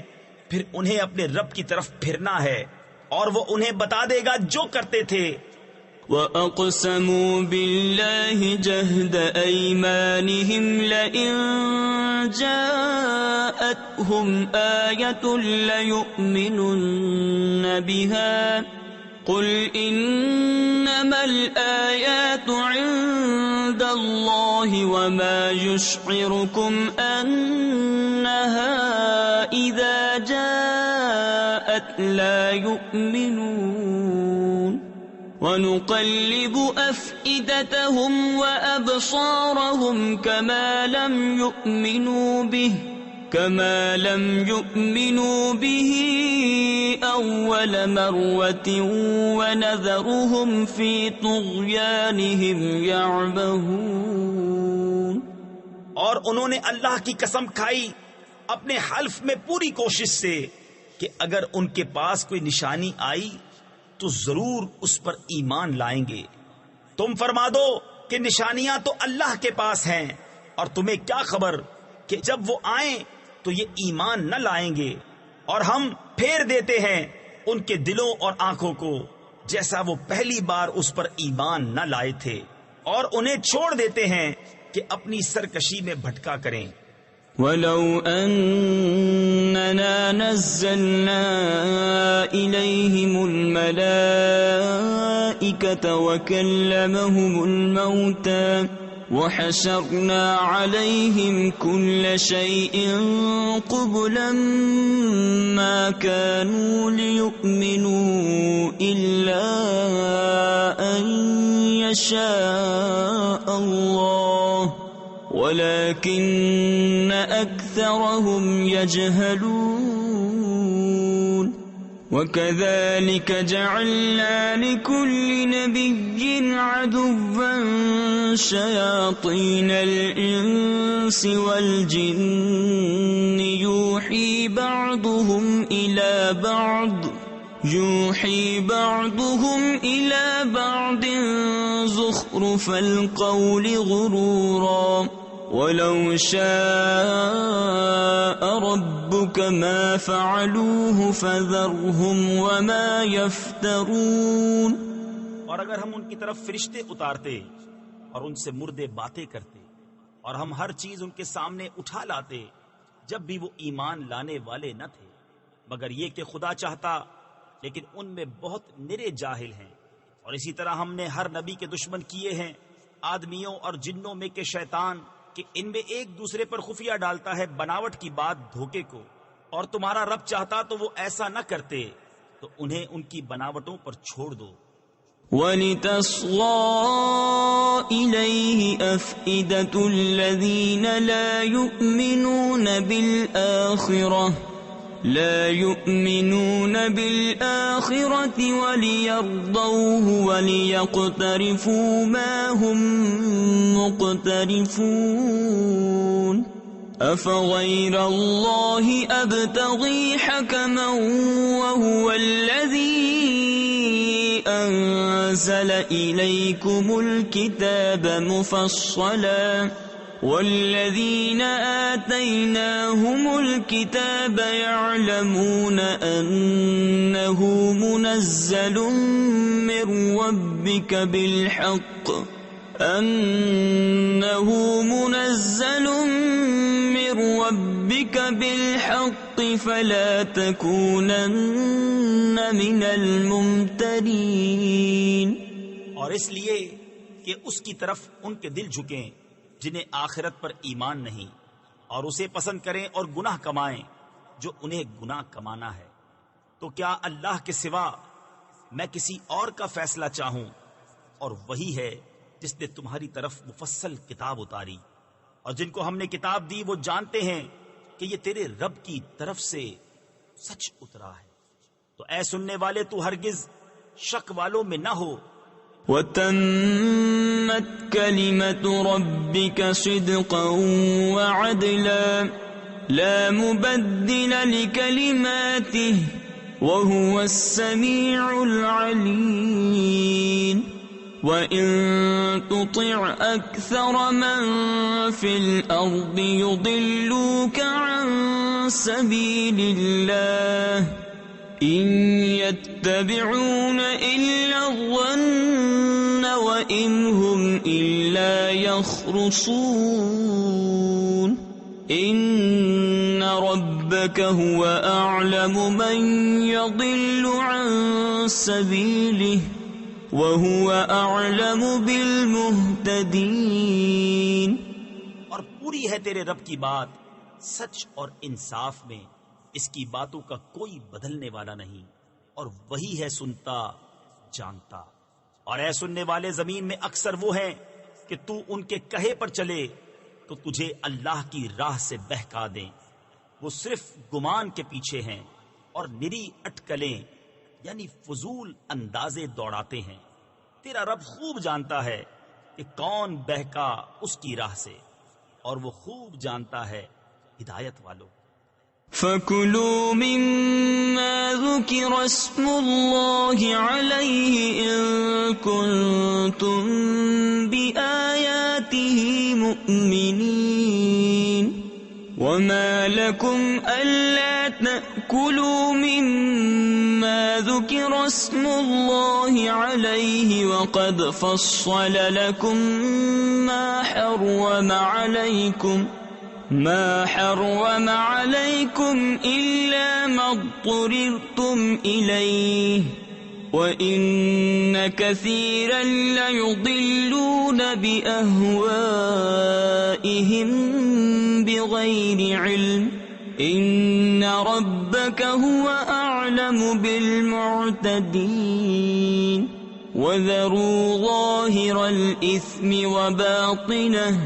Speaker 2: پھر انہیں اپنے رب کی طرف پھرنا ہے، اور وہ انہیں بتا دے گا جو کرتے تھے.
Speaker 1: وَأَقْسَمُوا بِاللَّهِ جَهْدَ أَيْمَانِهِمْ لَئِن جَاءَتْهُمْ آيَةٌ لَيُؤْمِنُنَّ بِهَا قُلْ إِنَّمَا الْآيَاتُ عِندَ اللَّهِ وَمَا يُشْعِرُكُمْ أَنَّهَا إِذَا جَاءَتْ لَا يُؤْمِنُونَ. وَنُقَلِّبُ أَفْئِدَتَهُمْ وَأَبْصَارَهُمْ كَمَا لَمْ يُؤْمِنُوا بِهِ أَوَّلَ مَرَّةٍ وَنَذَرُهُمْ فِي طُغْيَانِهِمْ يَعْمَهُونَ.
Speaker 2: اور انہوں نے اللہ کی قسم کھائی اپنے حلف میں پوری کوشش سے کہ اگر ان کے پاس کوئی نشانی آئی تو ضرور اس پر ایمان لائیں گے. تم فرما دو کہ نشانیاں تو اللہ کے پاس ہیں، اور تمہیں کیا خبر کہ جب وہ آئیں تو یہ ایمان نہ لائیں گے. اور ہم پھیر دیتے ہیں ان کے دلوں اور آنکھوں کو جیسا وہ پہلی بار اس پر ایمان نہ لائے تھے، اور انہیں چھوڑ دیتے ہیں کہ اپنی سرکشی میں بھٹکا کریں.
Speaker 1: وَلَوْ أَنَّنَا نَزَّلْنَا إِلَيْهِمُ الْمَلَائِكَةَ وَكَلَّمَهُمُ الْمَوْتَى وَحَشَرْنَا عَلَيْهِمْ كُلَّ شَيْءٍ قُبُلًا مَا كَانُوا لِيُؤْمِنُوا إِلَّا أَن يَشَاءَ اللَّهُ وَلَكِنَّ أَكْثَرَهُمْ يَجْهَلُونَ. وَكَذَلِكَ جَعَلْنَا لِكُلِّ نَبِيٍّ عَدُوًّا شَيَاطِينَ الْإِنسِ وَالْجِنِّ يُوحِي بَعْضُهُمْ إِلَى بَعْضٍ زُخْرُفَ الْقَوْلِ غُرُورًا. وَلَوْ شَاءَ رَبُّكَ مَا فَعَلُوهُ فَذَرْهُمْ وَمَا يَفْتَرُونَ.
Speaker 2: اور اگر ہم ان کی طرف فرشتے اتارتے اور ان سے مردے باتیں کرتے، اور ہم ہر چیز ان کے سامنے اٹھا لاتے جب بھی وہ ایمان لانے والے نہ تھے، مگر یہ کہ خدا چاہتا، لیکن ان میں بہت نرے جاہل ہیں. اور اسی طرح ہم نے ہر نبی کے دشمن کیے ہیں آدمیوں اور جنوں میں کے شیطان، کہ ان میں ایک دوسرے پر خفیہ ڈالتا ہے بناوٹ کی بات دھوکے کو، اور تمہارا رب چاہتا تو وہ ایسا نہ کرتے، تو انہیں ان کی بناوٹوں پر چھوڑ دو۔
Speaker 1: وَلِتَصْغَىٰ إِلَيْهِ أَفْئِدَةُ الَّذِينَ لَا يُؤْمِنُونَ بِالْآخِرَةِ وَلِيَرْضَوْهُ وَلِيَقْتَرِفُوا مَا هُمْ مُقْتَرِفُونَ أَفَغَيْرَ اللَّهِ أَبْتَغِي حَكَمًا وَهُوَ الَّذِي أَنزَلَ إِلَيْكُمُ الْكِتَابَ مُفَصَّلًا وَالَّذِينَ آتَيْنَاهُمُ الْكِتَابَ يَعْلَمُونَ أَنَّهُ مُنَزَّلٌ مِّن رَّبِّكَ بِالْحَقِّ فَلَا تَكُونَنَّ مِنَ الْمُمْتَرِينَ۔
Speaker 2: اور اس لیے کہ اس کی طرف ان کے دل جھکیں جنہیں آخرت پر ایمان نہیں، اور اسے پسند کریں اور گناہ کمائیں جو انہیں گناہ کمانا ہے۔ تو کیا اللہ کے سوا میں کسی اور کا فیصلہ چاہوں؟ اور وہی ہے جس نے تمہاری طرف مفصل کتاب اتاری، اور جن کو ہم نے کتاب دی وہ جانتے ہیں کہ یہ تیرے رب کی طرف سے سچ اترا ہے۔ تو اے سننے والے تو ہرگز شک والوں میں نہ ہو۔
Speaker 1: وَتَمَّتْ كَلِمَةُ رَبِّكَ صِدْقًا وَعَدْلًا لَا مُبَدِّلَ لِكَلِمَاتِهِ وَهُوَ السَّمِيعُ الْعَلِيمُ وَإِن تُطِعْ أَكْثَرَ مَن فِي الْأَرْضِ يُضِلُّوكَ عَن سَبِيلِ اللَّهِ إِن يَتَّبِعُونَ إِلَّا الظَّنَّ وَإِنْ هُمْ إِلَّا يَخْرُصُونَ إِنَّ رَبَّكَ هُوَ أَعْلَمُ مَن يَضِلُّ عَن سَبِيلِهِ وَهُوَ أَعْلَمُ بِالْمُهْتَدِينَ۔
Speaker 2: اور پوری ہے تیرے رب کی بات سچ اور انصاف میں، اس کی باتوں کا کوئی بدلنے والا نہیں، اور وہی ہے سنتا جانتا۔ اور اے سننے والے زمین میں اکثر وہ ہیں کہ تو ان کے کہے پر چلے تو تجھے اللہ کی راہ سے بہکا دیں، وہ صرف گمان کے پیچھے ہیں اور نری اٹکلیں یعنی فضول اندازے دوڑاتے ہیں۔ تیرا رب خوب جانتا ہے کہ کون بہکا اس کی راہ سے، اور وہ خوب جانتا ہے ہدایت والوں۔
Speaker 1: فَكُلُوا مِمَّا ذُكِرَ اسْمُ اللَّهِ عَلَيْهِ إِن كُنتُم بِآيَاتِهِ مُؤْمِنِينَ وَمَا لَكُمْ أَلَّا تَأْكُلُوا مِمَّا ذُكِرَ اسْمُ اللَّهِ عَلَيْهِ وَقَدْ فَصَّلَ لَكُم مَّا حَرَّمَ عَلَيْكُمْ إِلَّا مَا اضْطُرِرْتُمْ إِلَيْهِ وَإِنَّ كَثِيرًا لَيُضِلُّونَ بِأَهْوَائِهِمْ بِغَيْرِ عِلْمٍ إِنَّ رَبَّكَ هُوَ أَعْلَمُ بِالْمُعْتَدِينَ وَذَرُوا ظَاهِرَ الْإِثْمِ وَبَاطِنَهُ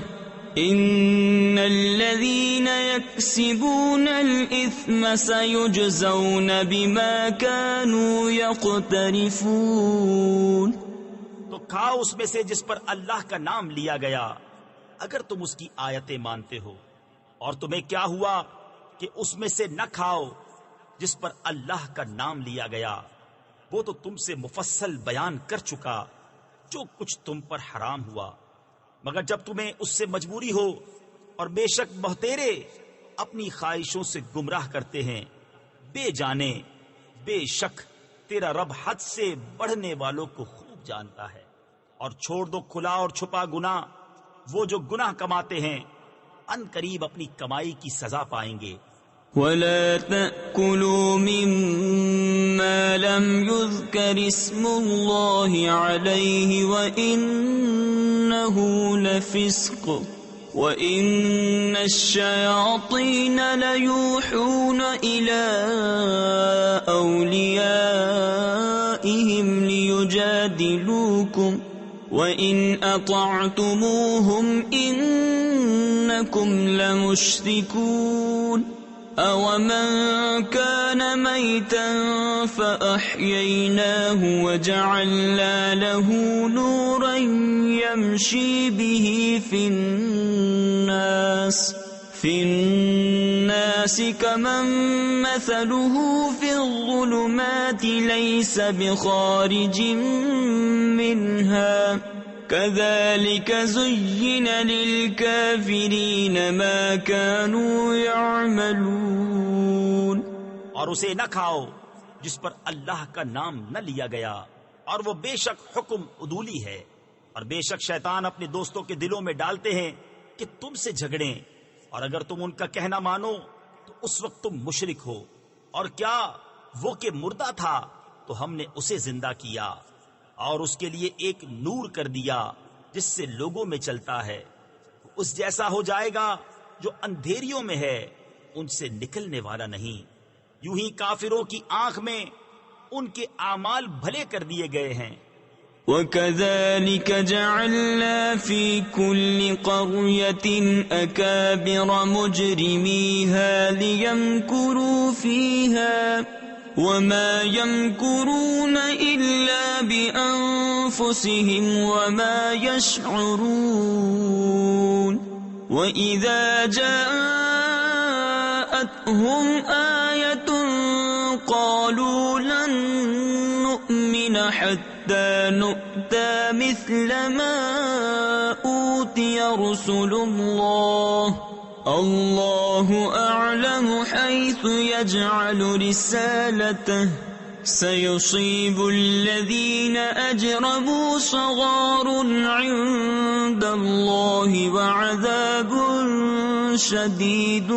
Speaker 1: إِنَّ الَّذِينَ يَكْسِبُونَ الْإِثْمَ سَيُجْزَوْنَ بِمَا كَانُوا يَقْتَرِفُونَ۔
Speaker 2: تو کھاؤ اس میں سے جس پر اللہ کا نام لیا گیا، اگر تم اس کی آیتیں مانتے ہو، اور تمہیں کیا ہوا کہ اس میں سے نہ کھاؤ جس پر اللہ کا نام لیا گیا، وہ تو تم سے مفصل بیان کر چکا جو کچھ تم پر حرام ہوا، مگر جب تمہیں اس سے مجبوری ہو، اور بے شک بہتیرے اپنی خواہشوں سے گمراہ کرتے ہیں، بے جانے بے شک تیرا رب حد سے بڑھنے والوں کو خوب جانتا ہے۔ اور چھوڑ دو کھلا اور چھپا گناہ، وہ جو گناہ کماتے ہیں ان قریب اپنی کمائی کی سزا پائیں گے۔
Speaker 1: وَلَا تَأْكُلُوا مِمَّا لَمْ يُذْكَرِ اسْمُ اللَّهِ عَلَيْهِ وَإِنَّهُ لَفِسْقٌ وَإِنَّ الشَّيَاطِينَ لَيُوحُونَ إِلَىٰ أَوْلِيَائِهِمْ لِيُجَادِلُوكُمْ وَإِنْ أَطَعْتُمُوهُمْ إِنَّكُمْ لَمُشْرِكُونَ أَوَمَنْ كَانَ مَيْتًا فَأَحْيَيْنَاهُ وَجَعَلْنَا لَهُ نُورًا يَمْشِي بِهِ فِي النَّاسِ كَمَنْ مَثَلُهُ فِي الظُّلُمَاتِ لَيْسَ بِخَارِجٍ مِنْهَا كَذَلِكَ زُيِّنَ لِلْكَافِرِينَ مَا كَانُوا يَعْمَلُونَ۔
Speaker 2: اور اسے نہ کھاؤ جس پر اللہ کا نام نہ لیا گیا، اور وہ بے شک حکم عدولی ہے، اور بے شک شیطان اپنے دوستوں کے دلوں میں ڈالتے ہیں کہ تم سے جھگڑیں، اور اگر تم ان کا کہنا مانو تو اس وقت تم مشرک ہو۔ اور کیا وہ کہ مردہ تھا تو ہم نے اسے زندہ کیا اور اس کے لیے ایک نور کر دیا جس سے لوگوں میں چلتا ہے، اس جیسا ہو جائے گا جو اندھیریوں میں ہے، ان سے نکلنے والا نہیں۔ یوں ہی کافروں کی آنکھ میں ان کے اعمال بھلے کر دیے گئے ہیں۔
Speaker 1: وَكَذَلِكَ جَعَلْنَا فِي كُلِّ قَرْيَةٍ أَكَابِرَ مُجْرِمِيهَا لِيَمْكُرُوا فِيهَا وَمَا يَمْكُرُونَ إِلَّا بِأَنفُسِهِمْ وَمَا يَشْعُرُونَ وَإِذَا جَاءَتْهُمْ آيَةٌ قَالُوا لَن نُّؤْمِنَ حَتَّى نُؤْتَىٰ مِثْلَ مَا أُوتِيَ رُسُلُ اللَّهِ اللَّهُ أَعْلَمُ حَيْثُ يَجْعَلُ رِسَالَتَهُ سَيُصِيبُ الَّذِينَ أَجْرَمُوا صَغَارٌ عِندَ اللَّهِ وَعَذَابٌ شَدِيدٌ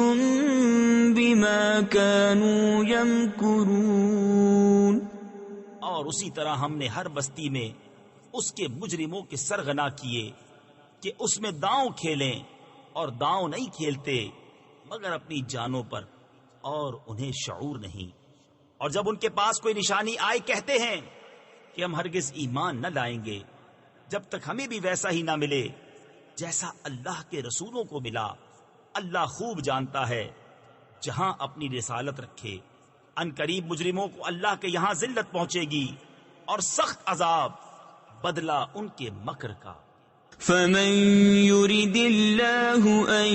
Speaker 1: بِمَا كَانُوا يَمْكُرُونَ۔
Speaker 2: اور اسی طرح ہم نے ہر بستی میں اس کے مجرموں کے سرغنا کیے کہ اس میں داؤں کھیلیں، اور داؤں نہیں کھیلتے مگر اپنی جانوں پر، اور انہیں شعور نہیں۔ اور جب ان کے پاس کوئی نشانی آئے کہتے ہیں کہ ہم ہرگز ایمان نہ لائیں گے جب تک ہمیں بھی ویسا ہی نہ ملے جیسا اللہ کے رسولوں کو ملا۔ اللہ خوب جانتا ہے جہاں اپنی رسالت رکھے۔ ان قریب مجرموں کو اللہ کے یہاں ذلت پہنچے گی اور سخت عذاب، بدلہ ان کے مکر کا۔
Speaker 1: فَمَن يُرِدِ اللَّهُ أَن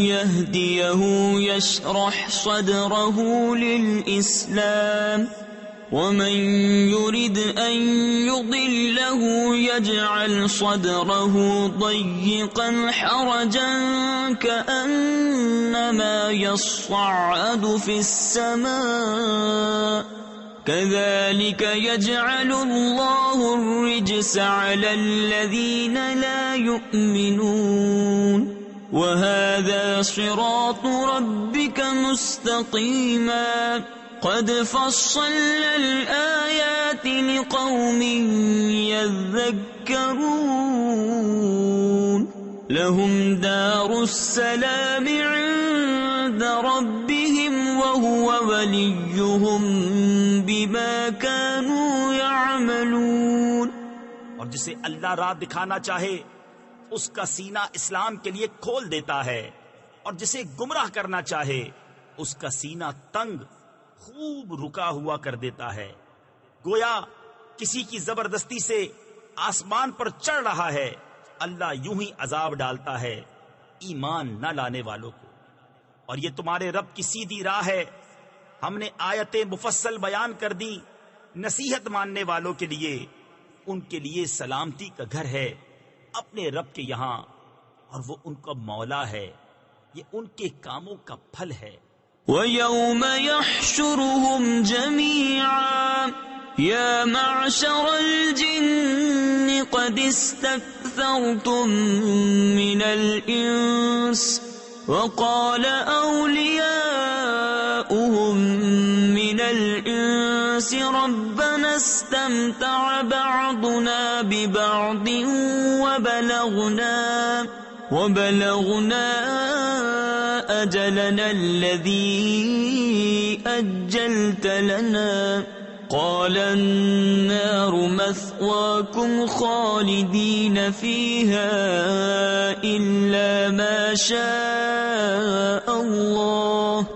Speaker 1: يَهْدِيَهُ يَشْرَحْ صَدْرَهُ لِلْإِسْلَامِ وَمَن يُرِدْ أَن يُضِلَّهُ يَجْعَلْ صَدْرَهُ ضَيِّقًا حَرَجًا كَأَنَّمَا يَصَّعَّدُ فِي السَّمَاءِ كَذَلِكَ يَجْعَلُ اللَّهُ الرِّجْسَ عَلَى الَّذِينَ لَا يُؤْمِنُونَ وَهَذَا صِرَاطُ رَبِّكَ مُسْتَقِيمًا قَدْ فَصَّلْنَا الْآيَاتِ لِقَوْمٍ يَذَّكَّرُونَ لَهُمْ دَارُ السَّلَامِ عِندَ رَبِّهِمْ وَهُوَ وَلِيُّهُمْ بِمَا كَانُوا يَعْمَلُونَ۔
Speaker 2: اور جسے اللہ راہ دکھانا چاہے اس کا سینہ اسلام کے لیے کھول دیتا ہے، اور جسے گمراہ کرنا چاہے اس کا سینہ تنگ خوب رکا ہوا کر دیتا ہے۔ گویا کسی کی زبردستی سے آسمان پر چڑھ رہا ہے۔ اللہ یوں ہی عذاب ڈالتا ہے ایمان نہ لانے والوں کو۔ اور یہ تمہارے رب کی سیدھی راہ ہے، ہم نے آیتیں مفصل بیان کر دی نصیحت ماننے والوں کے لیے۔ ان کے لیے سلامتی کا گھر ہے اپنے رب کے یہاں، اور وہ ان کا مولا ہے، یہ ان کے کاموں کا پھل ہے۔
Speaker 1: وَيَوْمَ يَحْشُرُهُمْ جَمِيعًا يَا مَعْشَرَ الْجِنِّ قَدِ اسْتَكْثَرْتُم مِّنَ الْإِنسِ وَقَالَ أَوْلِيَاؤُهُم مِّنَ الْإِنسِ رَبَّنَا اسْتَمْتَعَ بَعْضُنَا بِبَعْضٍ وبلغنا أجلنا الذي أجلت لنا قال النار مثواكم خالدين فيها إلا ما شاء الله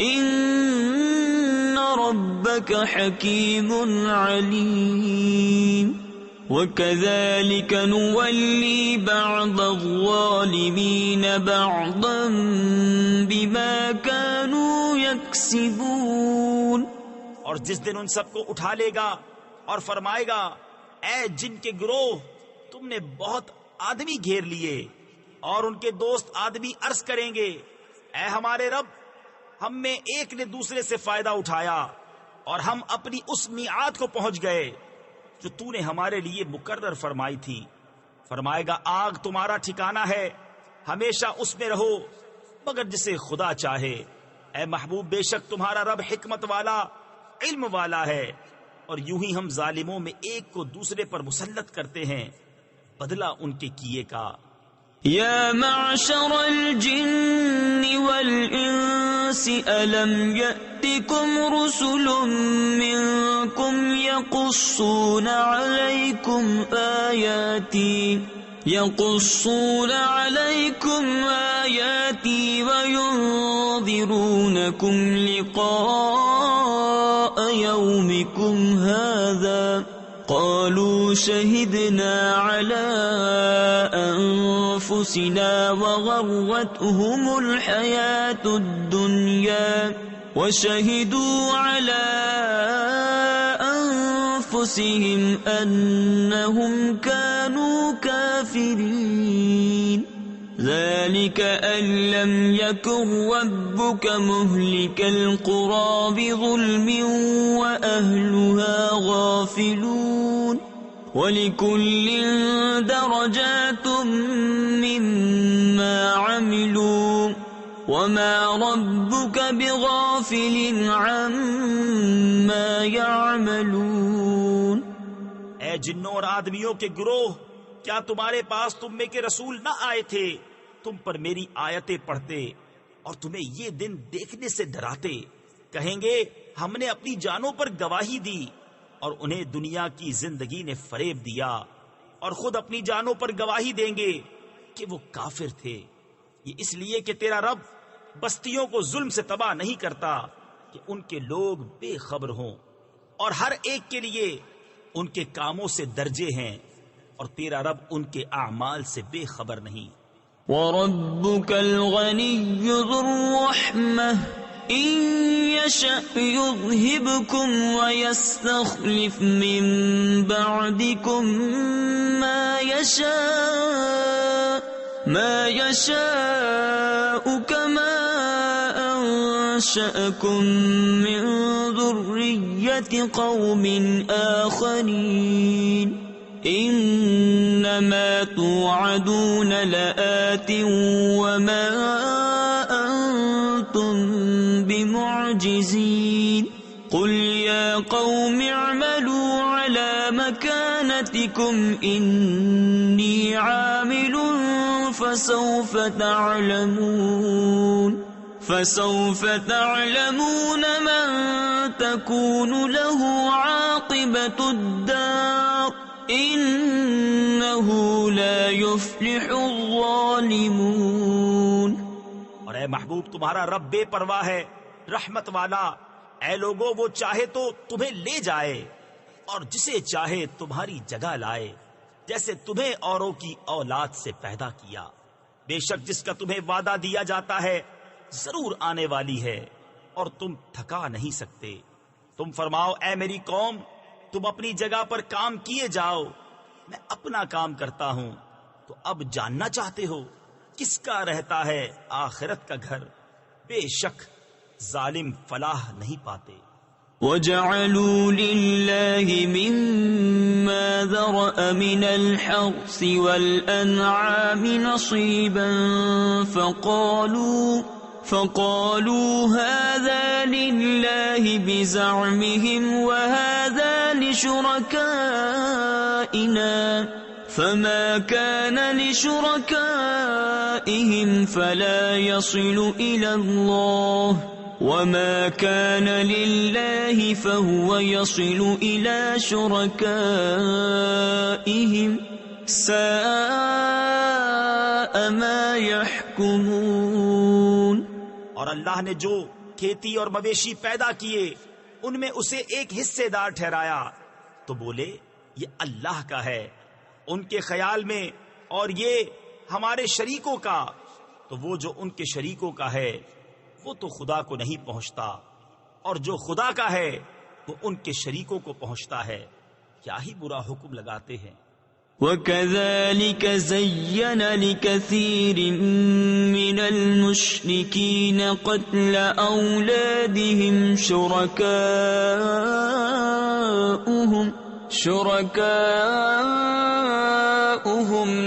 Speaker 1: إن ربك حكيم عليم وَكَذَلِكَ نُوَلِّي بَعْضَ الظَّالِمِينَ بَعْضًا بِمَا كَانُوا يَكْسِبُونَ.
Speaker 2: اور جس دن ان سب کو اٹھا لے گا اور فرمائے گا اے جن کے گروہ تم نے بہت آدمی گھیر لیے، اور ان کے دوست آدمی عرض کریں گے اے ہمارے رب، ہم میں ایک نے دوسرے سے فائدہ اٹھایا اور ہم اپنی اس میعاد کو پہنچ گئے جو تو نے ہمارے لیے مقرر فرمائی تھی. فرمائے گا آگ تمہارا ٹھکانہ ہے، ہمیشہ اس میں رہو مگر جسے خدا چاہے. اے محبوب بے شک تمہارا رب حکمت والا علم والا ہے. اور یوں ہی ہم ظالموں میں ایک کو دوسرے پر مسلط کرتے ہیں بدلہ ان کے کیے کا.
Speaker 1: يا معشر الجن والإنس ألم يأتكم رسل منكم يقصون عليكم آياتي وينذرونكم لقاء يومكم هذا قالوا شهدنا على أنفسنا وغرتهم الحياة الدنيا وشهدوا على أنفسهم أنهم كانوا كافرين. ذلك أن لم يكن ربك مهلك القرى بظلم وأهلها غافلون. وَلِكُلٍّ دَرَجَاتٌ مِّمَّا عَمِلُوا وَمَا رَبُّكَ بِغَافِلٍ عَمَّا يَعْمَلُونَ.
Speaker 2: اے جنوں اور آدمیوں کے گروہ، کیا تمہارے پاس تم میں کے رسول نہ آئے تھے تم پر میری آیتیں پڑھتے اور تمہیں یہ دن دیکھنے سے ڈراتے؟ کہیں گے ہم نے اپنی جانوں پر گواہی دی، اور انہیں دنیا کی زندگی نے فریب دیا، اور خود اپنی جانوں پر گواہی دیں گے کہ وہ کافر تھے. یہ اس لیے کہ تیرا رب بستیوں کو ظلم سے تباہ نہیں کرتا کہ ان کے لوگ بے خبر ہوں، اور ہر ایک کے لیے ان کے کاموں سے درجے ہیں، اور تیرا رب ان کے اعمال سے بے خبر نہیں.
Speaker 1: وَرَبُّكَ الْغَنِيُّ ذُو الرَّحْمَةِ إِن يَشَأْ يُذْهِبْكُمْ وَيَسْتَخْلِفْ مِن بَعْدِكُم مَّا يَشَاءُ كَمَا أَنشَأَكُم مِّن ذُرِّيَّةِ قَوْمٍ آخَرِينَ. إِنَّمَا تُوعَدُونَ لَآتٍ وَمَا أَنتُم بِمُعْجِزِينَ. قُلْ يَا قَوْمِ اعْمَلُوا عَلَى مَكَانَتِكُمْ إِنِّي عَامِلٌ فَسَوْفَ تَعْلَمُونَ مَن تَكُونُ لَهُ عَاقِبَةُ الدَّارِ إِنَّهُ لَا يُفْلِحُ الظَّالِمُونَ.
Speaker 2: اور اے محبوب تمہارا رب بے پرواہ ہے، رحمت والا. اے لوگو، وہ چاہے تو تمہیں لے جائے اور جسے چاہے تمہاری جگہ لائے، جیسے تمہیں اوروں کی اولاد سے پیدا کیا. بے شک جس کا تمہیں وعدہ دیا جاتا ہے ضرور آنے والی ہے، اور تم تھکا نہیں سکتے. تم فرماؤ اے میری قوم، تم اپنی جگہ پر کام کیے جاؤ، میں اپنا کام کرتا ہوں. تو اب جاننا چاہتے ہو کس کا رہتا ہے آخرت کا گھر؟ بے شک ظالم فلاح نہیں پاتے.
Speaker 1: وَجَعَلُوا لِلَّهِ مِمَّا ذَرَأَ مِنَ الْحَرْثِ وَالْأَنْعَامِ نَصِيبًا فَقَالُوا هَذَا لِلَّهِ بِزَعْمِهِمْ وَهَذَا لِشُرَكَائِنَا فما كان لشركائهم فلا يصل إلى الله وما كان لله فهو يصل إلى شركائهم ساء ما يحكمون۔
Speaker 2: اور اللہ نے جو کھیتی اور مویشی پیدا کیے ان میں اسے ایک حصے دار ٹھہرایا تو بولے یہ اللہ کا ہے ان کے خیال میں، اور یہ ہمارے شریکوں کا، تو وہ جو ان کے شریکوں کا ہے وہ تو خدا کو نہیں پہنچتا، اور جو خدا کا ہے وہ ان کے شریکوں کو پہنچتا ہے۔ کیا ہی برا حکم لگاتے ہیں۔
Speaker 1: وَكَذَلِكَ زَيَّنَ لِكَثِيرٍ مِّنَ الْمُشْرِكِينَ قَتْلَ أَوْلَادِهِمْ شُرَكَاؤُهُمْ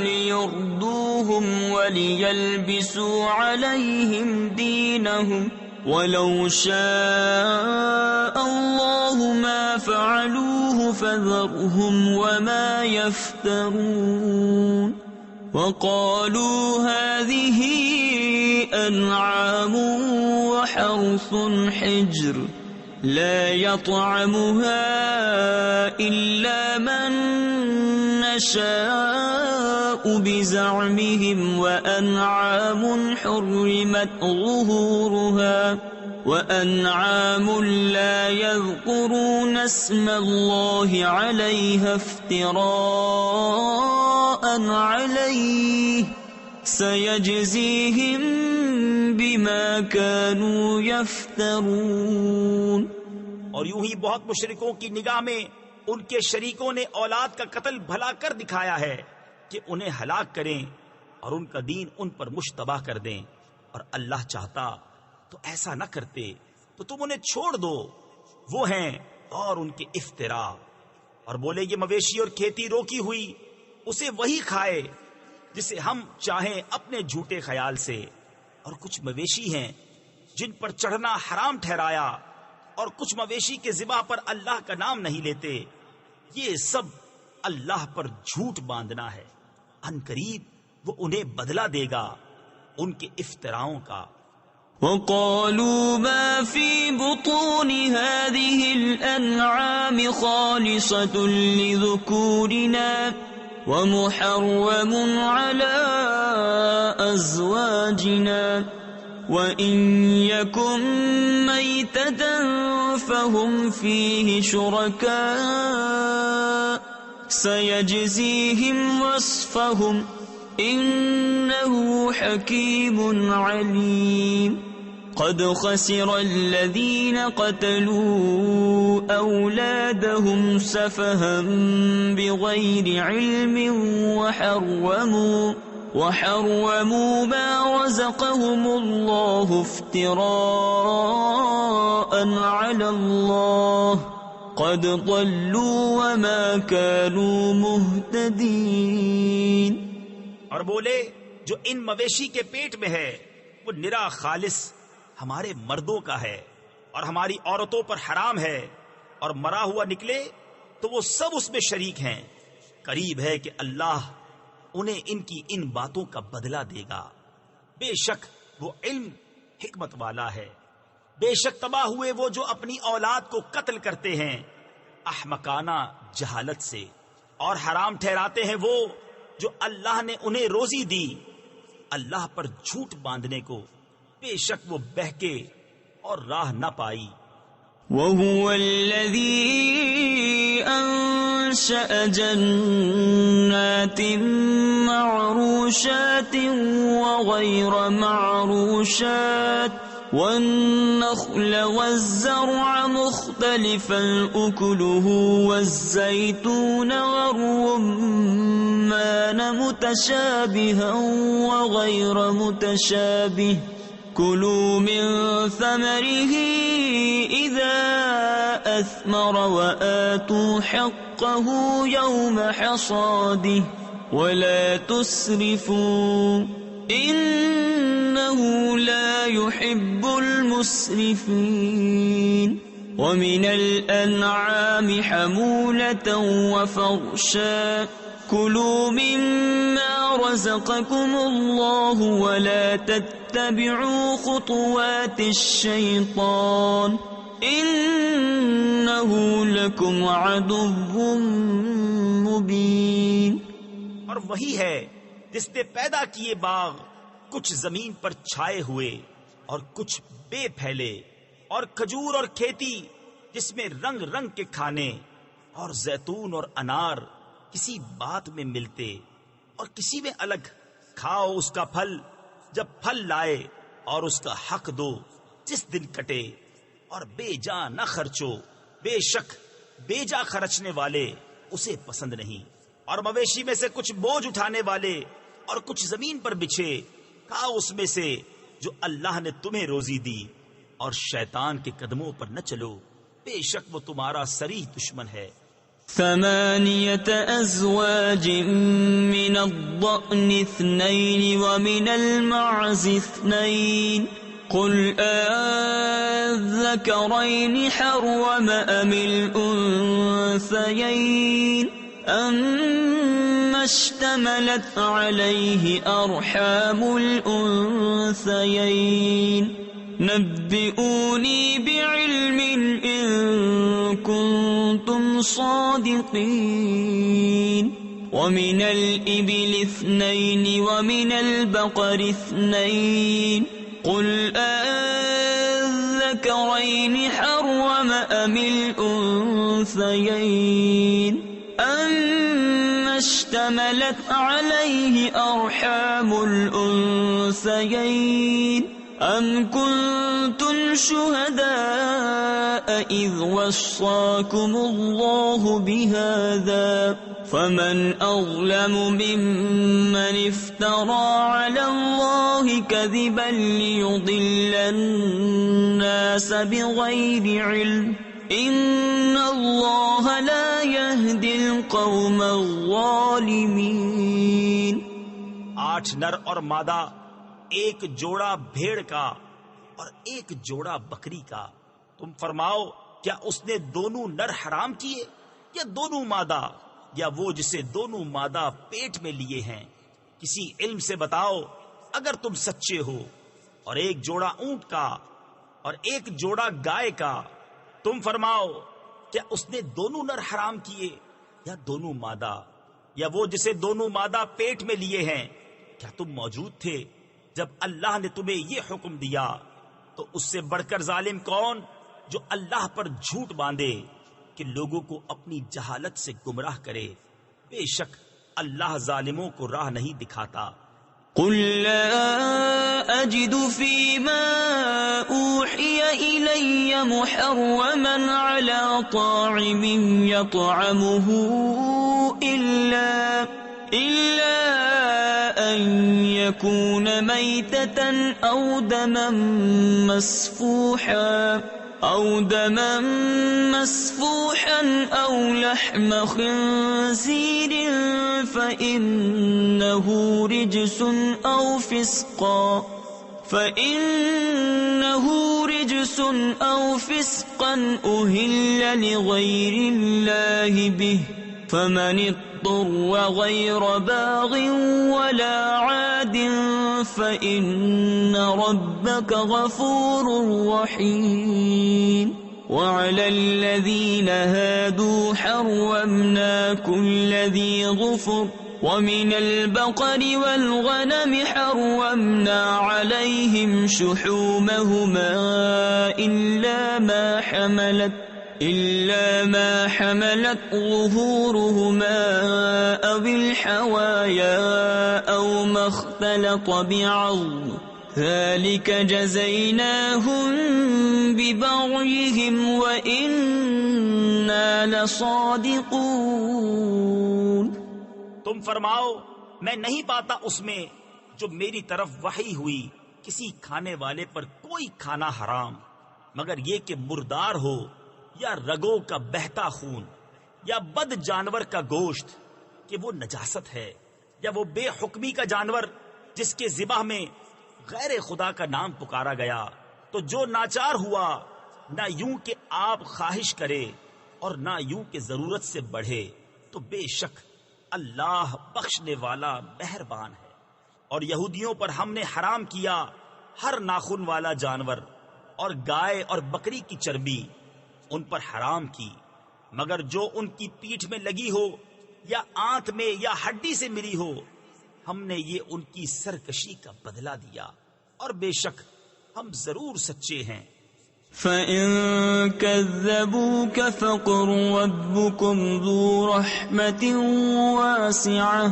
Speaker 1: لِيُرْدُوهُمْ وَلِيَلْبِسُوا عَلَيْهِمْ دِينَهُمْ وَلَوْ شَاءَ اللَّهُ مَا فَعَلُوهُ فَذَرْهُمْ وَمَا يَفْتَرُونَ۔ وَقَالُوا هَٰذِهِ أَنْعَامٌ وَحَرْثٌ حِجْرٌ لا يطعمها إلا من نشاء بزعمهم وأنعام حرمت ظهورها وأنعام لا يذكرون اسم الله عليها افتراء عليه سيجزيهم بما كانوا يفترون۔
Speaker 2: اور یوں ہی بہت مشرکوں کی نگاہ میں ان کے شریکوں نے اولاد کا قتل بھلا کر دکھایا ہے کہ انہیں ہلاک کریں اور ان کا دین ان پر مشتبہ کر دیں، اور اللہ چاہتا تو ایسا نہ کرتے، تو تم انہیں چھوڑ دو، وہ ہیں اور ان کے افترا۔ اور بولے یہ مویشی اور کھیتی روکی ہوئی اسے وہی کھائے جسے ہم چاہیں اپنے جھوٹے خیال سے، اور کچھ مویشی ہیں جن پر چڑھنا حرام ٹھہرایا، اور کچھ مویشی کے ذبح پر اللہ کا نام نہیں لیتے، یہ سب اللہ پر جھوٹ باندھنا ہے، ان قریب وہ انہیں بدلہ دے گا ان کے افتراؤں کا۔
Speaker 1: وَقَالُوا مَا فِي بُطُونِ هَٰذِهِ الْأَنْعَامِ خَالِصَةٌ لِذُكُورِنَا وَمُحَرَّمٌ عَلَىٰ أَزْوَاجِنَا وَإِن يَكُن مَّيْتَةً فَهُمْ فِيهِ شُرَكَاءُ سَيَجْزِيهِمْ وَصْفَهُمْ إِنَّهُ حَكِيمٌ عَلِيمٌ۔ قد خسر الذين قتلوا أولادهم سفها بغير علم وحرموا ما رزقهم الله افتراء على الله قد ضلوا وما كانوا مهتدين۔
Speaker 2: اور بولے جو ان مویشی کے پیٹ میں ہے وہ نرا خالص ہمارے مردوں کا ہے اور ہماری عورتوں پر حرام ہے، اور مرا ہوا نکلے تو وہ سب اس میں شریک ہیں، قریب ہے کہ اللہ انہیں ان کی ان باتوں کا بدلہ دے گا، بے شک وہ علم حکمت والا ہے۔ بے شک تباہ ہوئے وہ جو اپنی اولاد کو قتل کرتے ہیں احمقانہ جہالت سے، اور حرام ٹھہراتے ہیں وہ جو اللہ نے انہیں روزی دی اللہ پر جھوٹ باندھنے کو، بے شک وہ بہکے اور راہ نہ پائی۔
Speaker 1: وَهُوَ الَّذِي أَنشَأَ جَنَّاتٍ مَّعْرُوشَاتٍ وَغَيْرَ مَعْرُوشَاتٍ وَالنَّخْلَ وَالزَّرْعَ مُخْتَلِفًا أُكُلُهُ وَالزَّيْتُونَ وَالرُّمَّانَ مُتَشَابِهًا وَغَيْرَ مُتَشَابِهٍ كُلُوا مِن ثَمَرِهِ إِذَا أَثْمَرَ وَآتُوا حَقَّهُ يَوْمَ حَصَادِهِ وَلَا تُسْرِفُوا إِنَّهُ لَا يُحِبُّ الْمُسْرِفِينَ۔ ومن الأنعام حمولة وفرشا كلوا مما رزقكم الله ولا تتبعوا خطوات الشيطان إنه لكم عدو مبين.
Speaker 2: اور وہی ہے جس نے پیدا کیے باغ کچھ زمین پر چھائے ہوئے اور کچھ بے پھیلے، اور کھجور اور کھیتی جس میں رنگ رنگ کے کھانے، اور زیتون اور انار کسی بات میں ملتے اور کسی میں الگ. کھاؤ اس کا پھل جب پھل لائے، اور اس کا حق دو جس دن کٹے، اور بے جا نہ خرچو، بے شک بے جا خرچنے والے اسے پسند نہیں. اور مویشی میں سے کچھ بوجھ اٹھانے والے اور کچھ زمین پر بچھے، کھاؤ اس میں سے جو اللہ نے تمہیں روزی دی، اور شیطان کے قدموں پر نہ چلو، بے شک وہ تمہارا صریح دشمن ہے.
Speaker 1: 8 أزواج من الضأن 2 ومن المعز 2 قل الذكرين حرم أم الأنثيين أما اشتملت عليه أرحام الأنثيين نبئوني بعلم إن كنتم صادقين. ومن الإبل 2 ومن البقر 2 قل الذكرين حرم أم الأنثيين أما اشتملت عليه أرحام الأنثيين أم كنتم شهداء إذ وصاكم الله بهذا فمن أظلم ممن افترى على الله كذبا ليضل الناس بغير علم إن الله لا يهدي القوم الظالمين.
Speaker 2: 8 نر اور مادہ، ایک جوڑا بھیڑ کا اور ایک جوڑا بکری کا. تم فرماؤ کیا اس نے دونوں نر حرام کیے یا دونوں مادہ، یا وہ جسے دونوں مادہ پیٹ میں لیے ہیں؟ کسی علم سے بتاؤ اگر تم سچے ہو. اور ایک جوڑا اونٹ کا اور ایک جوڑا گائے کا. تم فرماؤ کیا اس نے دونوں نر حرام کیے یا دونوں مادہ، یا وہ جسے دونوں مادہ پیٹ میں لیے ہیں؟ کیا تم موجود تھے جب اللہ نے تمہیں یہ حکم دیا؟ تو اس سے بڑھ کر ظالم کون جو اللہ پر جھوٹ باندھے کہ لوگوں کو اپنی جہالت سے گمراہ کرے. بے شک اللہ ظالموں کو راہ نہیں دکھاتا.
Speaker 1: قل لا أجد فيما أوحي إلي محرما على طاعم يطعمه إلا أن يكون ميتة أو دما مسفوحا أو لحم خنزير فإنه رجس أو فسقا أهل لغير الله به فمن اضطر غير باغ ولا عاد فإن ربك غفور رحيم. وعلى الذين هادوا حرمنا كل ذي ظفر ومن البقر والغنم حرمنا عليهم شحومهما إلا ما حملت ظهورهما أو الحوايا أو ما اختلط بعظم ذلك جزيناهم ببغيهم وإنا لصادقون.
Speaker 2: تم فرماؤ میں نہیں پاتا اس میں جو میری طرف وحی ہوئی کسی کھانے والے پر کوئی کھانا حرام مگر یہ کہ مردار ہو، یا رگوں کا بہتا خون، یا بد جانور کا گوشت کہ وہ نجاست ہے، یا وہ بے حکمی کا جانور جس کے ذبح میں غیر خدا کا نام پکارا گیا. تو جو ناچار ہوا نہ یوں کہ آپ خواہش کرے اور نہ یوں کہ ضرورت سے بڑھے، تو بے شک اللہ بخشنے والا مہربان ہے۔ اور یہودیوں پر ہم نے حرام کیا ہر ناخن والا جانور اور گائے اور بکری کی چربی ان پر حرام کی، مگر جو ان کی پیٹھ میں لگی ہو یا آنت میں یا ہڈی سے ملی ہو، ہم نے یہ ان کی سرکشی کا بدلہ دیا، اور بے شک ہم ضرور سچے ہیں۔
Speaker 1: فَإِن كَذَّبُوكَ فَقُل رَّبُّكُمْ ذُو رَحْمَةٍ وَاسِعَةٍ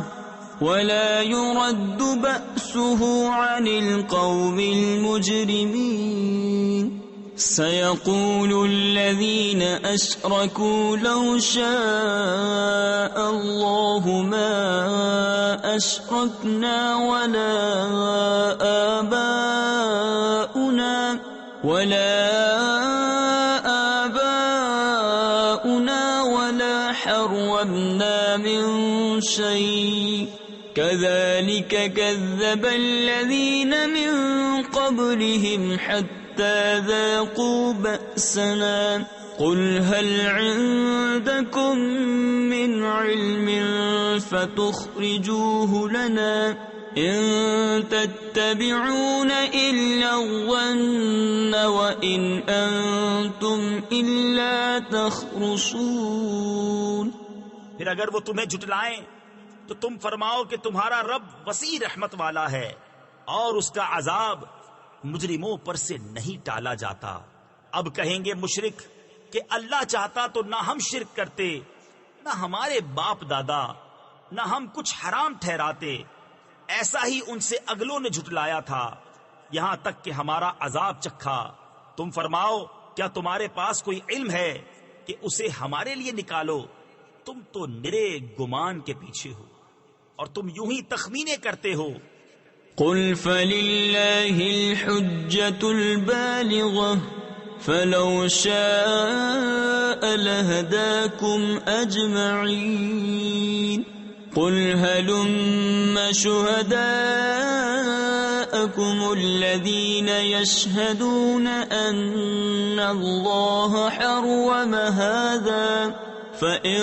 Speaker 1: وَلَا يُرَدُّ بَأْسُهُ عَنِ الْقَوْمِ الْمُجْرِمِينَ سَيَقُولُ الَّذِينَ أَشْرَكُوا لَوْ شَاءَ اللَّهُ مَا أَشْرَكْنَا ولا آباؤنا ولا حرمنا من شيء كذلك كذب الذين من قبلهم حتى ذاقوا بأسنا قل هل عندكم من علم فتخرجوه لنا إن تتبعون إلا الظن وإن أنتم إلا تخرصون۔
Speaker 2: پھر اگر وہ تمہیں جھٹلائیں تو تم فرماؤ کہ تمہارا رب وسیع رحمت والا ہے اور اس کا عذاب مجرموں پر سے نہیں ٹالا جاتا۔ اب کہیں گے مشرک کہ اللہ چاہتا تو نہ ہم شرک کرتے، نہ ہمارے باپ دادا، نہ ہم کچھ حرام ٹھہراتے، ایسا ہی ان سے اگلوں نے جھٹلایا تھا یہاں تک کہ ہمارا عذاب چکھا۔ تم فرماؤ کیا تمہارے پاس کوئی علم ہے کہ اسے ہمارے لیے نکالو؟ تم تو نرے گمان کے پیچھے ہو اور تم یوں ہی تخمینے کرتے ہو۔
Speaker 1: قل فللہ الحجة البالغة فلو شاء لهداكم أجمعين قل هلم شهداءكم الذين يشهدون أن الله حرم هذا فإن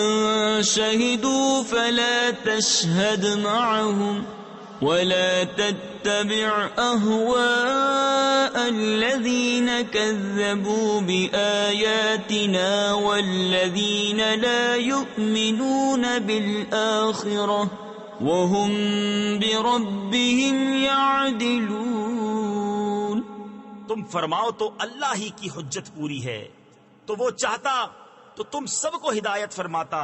Speaker 1: شهدوا فلا تشهد معهم ولا تتبع أهواء الذين كذبوا بآياتنا والذين لا يؤمنون بالآخرة وهم بربهم يعدلون۔
Speaker 2: تم فرماؤ تو اللہ ہی کی حجت پوری ہے، تو وہ چاہتا تو تم سب کو ہدایت فرماتا۔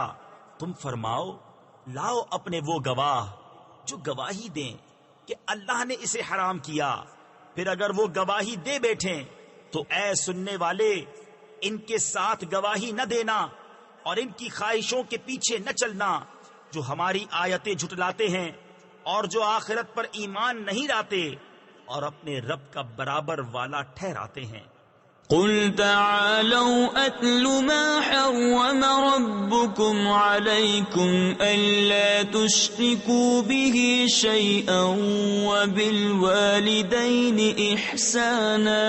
Speaker 2: تم فرماؤ لاؤ اپنے وہ گواہ جو گواہی دیں کہ اللہ نے اسے حرام کیا، پھر اگر وہ گواہی دے بیٹھیں تو اے سننے والے ان کے ساتھ گواہی نہ دینا اور ان کی خواہشوں کے پیچھے نہ چلنا جو ہماری آیتیں جھٹلاتے ہیں اور جو آخرت پر ایمان نہیں لاتے اور اپنے رب کا برابر والا ٹھہراتے ہیں۔
Speaker 1: قل تعالوا أتل ما حرم ربكم عليكم ألا تشركوا به شيئا وبالوالدين إحسانا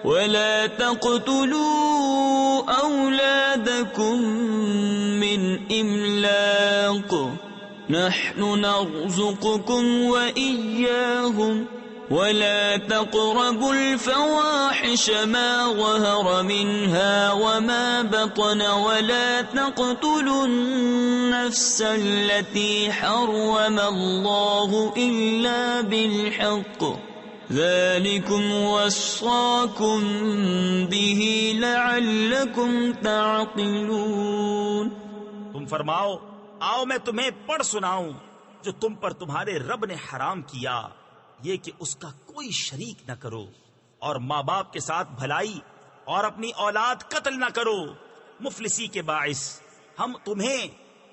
Speaker 1: ولا تقتلوا أولادكم من إملاق نحن نرزقكم وإياهم ولا تقربوا الفواحش ما ظهر منها وما بطن ولا تقتلوا النفس التي حرم الله إلا بالحق ذلكم وصاكم به لعلكم تعقلون۔
Speaker 2: تم فرماؤ آؤ میں تمہیں پڑھ سناؤں جو تم پر تمہارے رب نے حرام کیا، یہ کہ اس کا کوئی شریک نہ کرو اور ماں باپ کے ساتھ بھلائی اور اپنی اولاد قتل نہ کرو مفلسی کے باعث۔ ہم تمہیں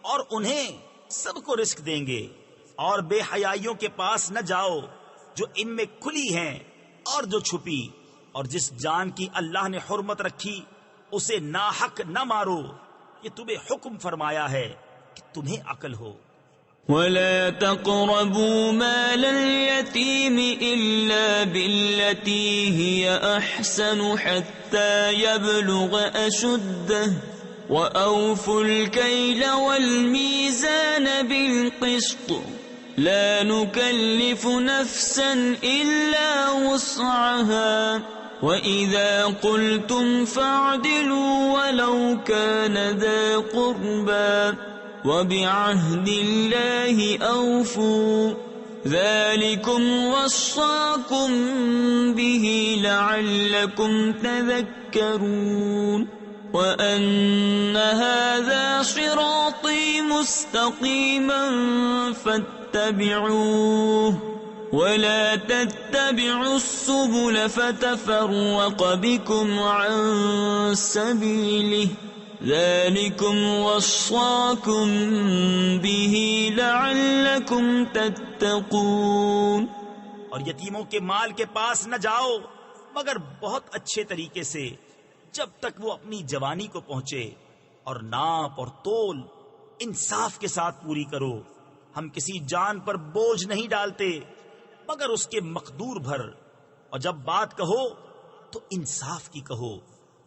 Speaker 2: اور انہیں سب کو رزق دیں گے، اور بے حیائیوں کے پاس نہ جاؤ جو ان میں کھلی ہیں اور جو چھپی، اور جس جان کی اللہ نے حرمت رکھی اسے ناحق نہ مارو، یہ تمہیں حکم فرمایا ہے کہ تمہیں عقل ہو۔
Speaker 1: ولا تقربوا مال اليتيم إلا بالتي هي أحسن حتى يبلغ أشده وأوفوا الكيل والميزان بالقسط لا نكلف نفسا إلا وسعها وإذا قلتم فاعدلوا ولو كان ذا قربى وبعهد الله أوفوا ذلكم وصاكم به لعلكم تذكرون وأن هذا صراطي مستقيما فاتبعوه ولا تتبعوا السبل فتفرق بكم عن سبيله ذلكم وصاكم به لعلكم تتقون.
Speaker 2: اور یتیموں کے مال کے پاس نہ جاؤ مگر بہت اچھے طریقے سے جب تک وہ اپنی جوانی کو پہنچے، اور ناپ اور تول انصاف کے ساتھ پوری کرو. ہم کسی جان پر بوجھ نہیں ڈالتے مگر اس کے مقدور بھر، اور جب بات کہو تو انصاف کی کہو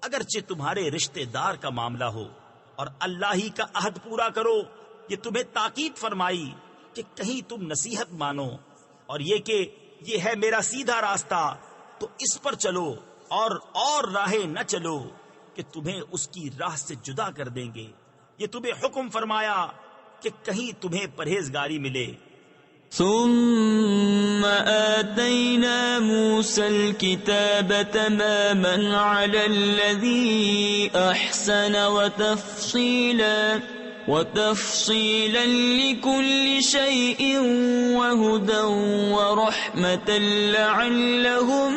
Speaker 2: اگرچہ تمہارے رشتے دار کا معاملہ ہو، اور اللہ ہی کا عہد پورا کرو. یہ تمہیں تاکید فرمائی کہ کہیں تم نصیحت مانو، اور یہ کہ یہ ہے میرا سیدھا راستہ تو اس پر چلو، اور راہیں نہ چلو کہ تمہیں اس کی راہ سے جدا کر دیں گے. یہ تمہیں حکم فرمایا کہ کہیں تمہیں پرہیزگاری ملے.
Speaker 1: ثم آتينا موسى الكتاب تماما على الذي أحسن وتفصيلا لكل شيء وهدى ورحمة لعلهم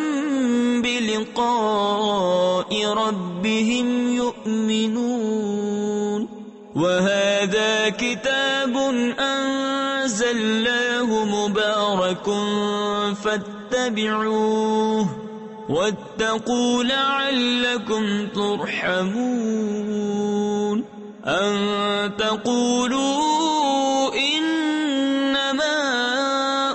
Speaker 1: بلقاء ربهم يؤمنون. وهذا كتاب أنزلناه مبارك فاتبعوه واتقوا لعلكم ترحمون. أن تقولوا إنما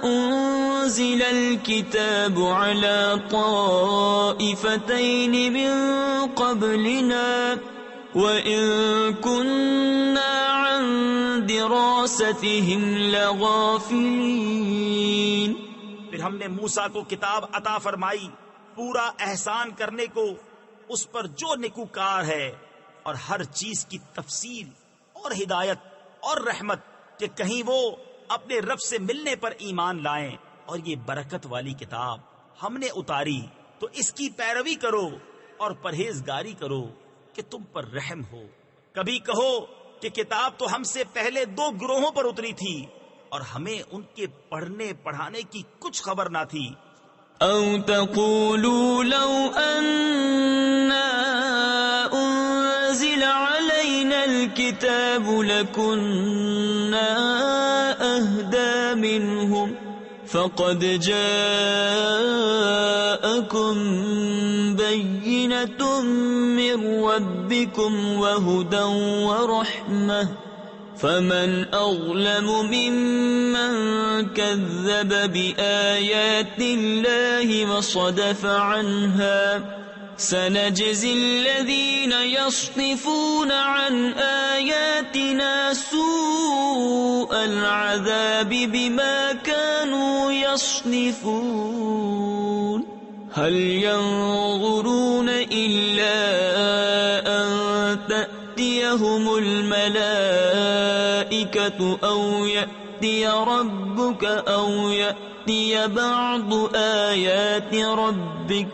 Speaker 1: أنزل الكتاب على طائفتين من قبلنا وَإِن كُنَّا عَن دِرَاسَتِهِمْ لَغَافِلِينَ.
Speaker 2: پھر ہم نے موسیٰ کو کتاب عطا فرمائی پورا احسان کرنے کو اس پر جو نیکوکار ہے، اور ہر چیز کی تفصیل اور ہدایت اور رحمت کہ کہیں وہ اپنے رب سے ملنے پر ایمان لائیں. اور یہ برکت والی کتاب ہم نے اتاری تو اس کی پیروی کرو اور پرہیزگاری کرو کہ تم پر رحم ہو. کبھی کہو کہ کتاب تو ہم سے پہلے 2 گروہوں پر اتری تھی اور ہمیں ان کے پڑھنے پڑھانے کی کچھ خبر نہ تھی.
Speaker 1: او تقولوا لو اننا انزل علينا الكتاب لكنا اهدى منهم فقد جاءكم بينة من ربكم وهدى ورحمة فمن أظلم ممن كذب بآيات الله وصدف عنها سنجزي الذين يصدفون عن آياتنا سوء العذاب بما كانوا يصدفون. هل ينظرون إلا أن تأتيهم الملائكة أو يأتي ربك أو يأتي بعض آيات ربك.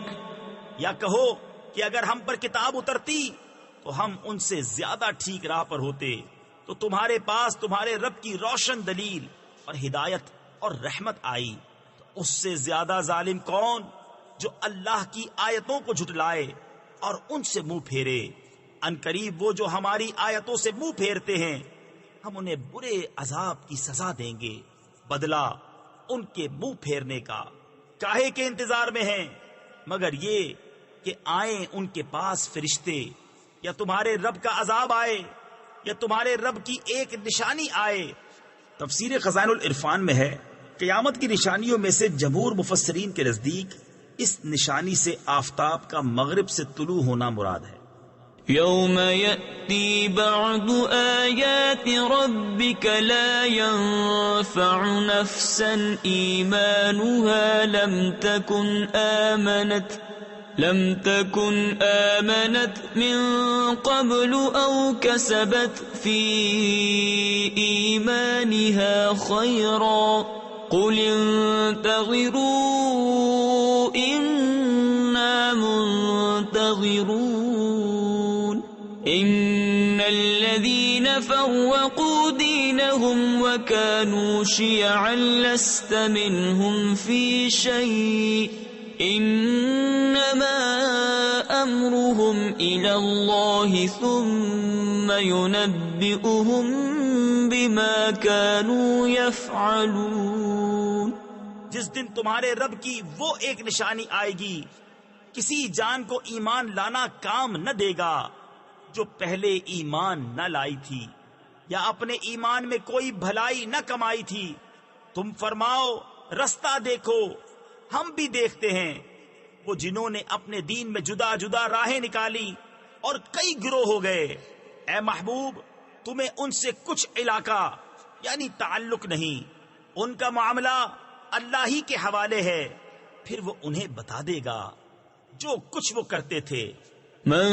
Speaker 2: یا کہو کہ اگر ہم پر کتاب اترتی تو ہم ان سے زیادہ ٹھیک راہ پر ہوتے، تو تمہارے پاس تمہارے رب کی روشن دلیل اور ہدایت اور رحمت آئی. تو اس سے زیادہ ظالم کون جو اللہ کی آیتوں کو جھٹلائے اور ان سے منہ پھیرے. ان قریب وہ جو ہماری آیتوں سے منہ پھیرتے ہیں ہم انہیں برے عذاب کی سزا دیں گے، بدلہ ان کے منہ پھیرنے کا. کاہے کے انتظار میں ہیں مگر یہ کہ آئیں ان کے پاس فرشتے، یا تمہارے رب کا عذاب آئے، یا تمہارے رب کی ایک نشانی آئے، تفسیر خزائن العرفان میں ہے، قیامت کی نشانیوں میں سے جمہور مفسرین کے نزدیک اس نشانی سے آفتاب کا مغرب سے طلوع ہونا مراد ہے۔
Speaker 1: يوم يأتي بعض آيات ربك لا ينفع نفسا إيمانها لم تكن آمنت من قبل أو كسبت في إيمانها خيرا قل انتظروا إنا منتظرون إن الذين فرقوا دينهم وكانوا شيعا لست منهم في شيء إنما أمرهم إلى الله ثم ينبئهم بما كانوا يفعلون۔
Speaker 2: جس دن تمہارے رب کی وہ ایک نشانی آئے گی، کسی جان کو ایمان لانا کام نہ دے گا جو پہلے ایمان نہ لائی تھی یا اپنے ایمان میں کوئی بھلائی نہ کمائی تھی۔ تم فرماؤ رستہ دیکھو، ہم بھی دیکھتے ہیں۔ وہ جنہوں نے اپنے دین میں جدا جدا راہیں نکالی اور کئی گروہ ہو گئے، اے محبوب تمہیں ان سے کچھ علاقہ یعنی تعلق نہیں، ان کا معاملہ اللہ ہی کے حوالے ہے، پھر وہ انہیں بتا دے گا جو کچھ وہ کرتے تھے۔
Speaker 1: من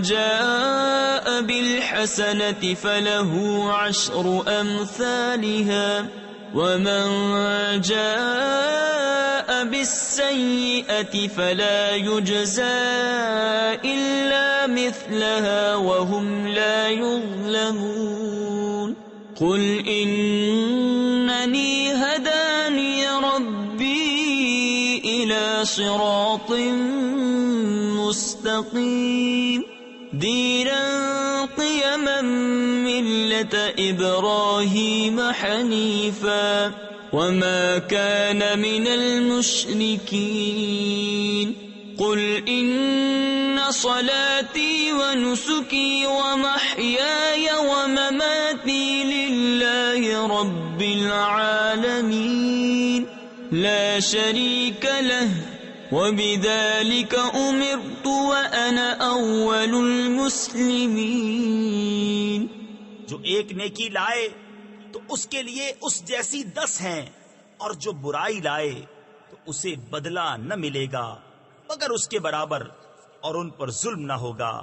Speaker 1: جاء بالحسنة فله 10 أمثالها ومن جاء بالسيئة فلا يجزى إلا مثلها وهم لا يظلمون قل إنني هداني ربي إلى صراط مستقيم دينا قيما ملة إبراهيم حنيفا وما كان من المشركين قل إن صلاتي ونسكي ومحياي ومماتي لله رب العالمين لا شريك له وبذلك أمرت وأنا أول المسلمين۔
Speaker 2: جو ایک نیکی لائے تو اس کے لیے اس جیسی 10 ہیں، اور جو برائی لائے تو اسے بدلہ نہ ملے گا مگر اس کے برابر، اور ان پر ظلم نہ ہوگا۔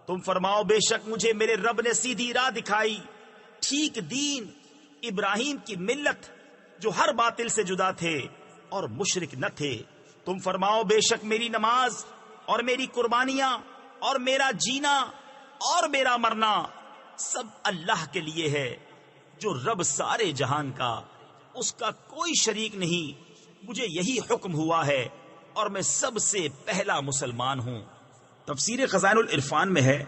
Speaker 2: تم فرماؤ بے شک مجھے میرے رب نے سیدھی راہ دکھائی، ٹھیک دین ابراہیم کی ملت جو ہر باطل سے جدا تھے اور مشرک نہ تھے۔ تم فرماؤ بے شک میری نماز اور میری قربانیاں اور میرا جینا اور میرا مرنا سب اللہ کے لیے ہے جو رب سارے جہان کا، اس کا کوئی شریک نہیں۔ مجھے یہی حکم ہوا ہے اور میں سب سے پہلا مسلمان ہوں۔ تفسیر خزائن العرفان میں ہے،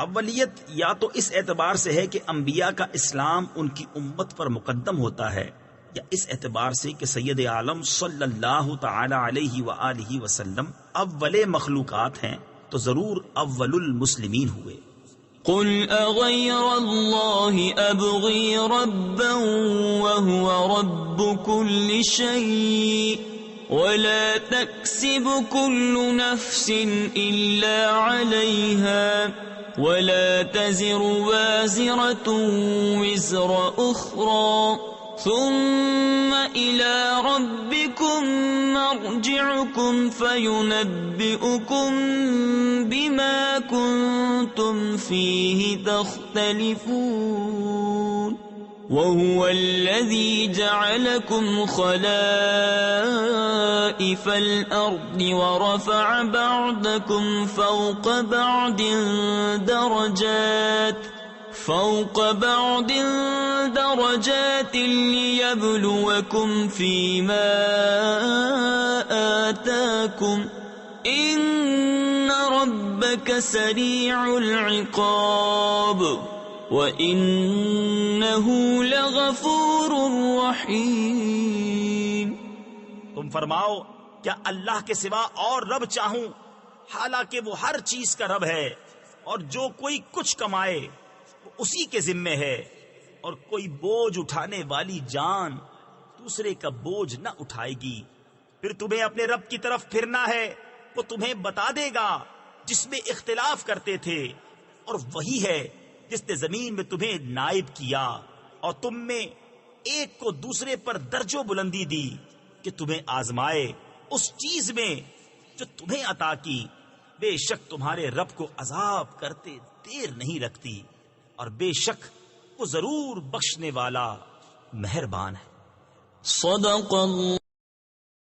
Speaker 2: اولیت یا تو اس اعتبار سے ہے کہ انبیاء کا اسلام ان کی امت پر مقدم ہوتا ہے، یا اس اعتبار سے کہ سید عالم صلی اللہ تعالی علیہ وآلہ وسلم اول مخلوقات ہیں تو ضرور اول المسلمین ہوئے۔
Speaker 1: قل اغیر اللہ ابغی ربا وهو رب كل شيء ولا تكسب كل نفس الا عليها ولا تزر وازرة وزر اخرى ثم إلى ربكم مرجعكم فينبئكم بما كنتم فيه تختلفون وهو الذي جعلكم خلائف الأرض ورفع بعضكم فوق بعض درجات ليبلوكم فيما آتاكم إن ربك سريع العقاب وَإِنَّهُ لَغَفُورٌ رَحِيمٌ۔
Speaker 2: تم فرماؤ کیا اللہ کے سوا اور رب چاہوں، حالانکہ وہ ہر چیز کا رب ہے، اور جو کوئی کچھ کمائے وہ اسی کے ذمے ہے۔ اور کوئی بوجھ اٹھانے والی جان دوسرے کا بوجھ نہ اٹھائے گی۔ پھر تمہیں اپنے رب کی طرف پھرنا ہے، وہ تمہیں بتا دے گا جس میں اختلاف کرتے تھے، اور وہی ہے جس نے زمین میں تمہیں نائب کیا اور تم میں ایک کو دوسرے پر درجہ بلندی دی کہ تمہیں آزمائے اس چیز میں جو تمہیں عطا کی۔ بے شک تمہارے رب کو عذاب کرتے دیر نہیں لگتی، اور بے شک وہ ضرور بخشنے والا مہربان ہے۔
Speaker 1: صدق اللہ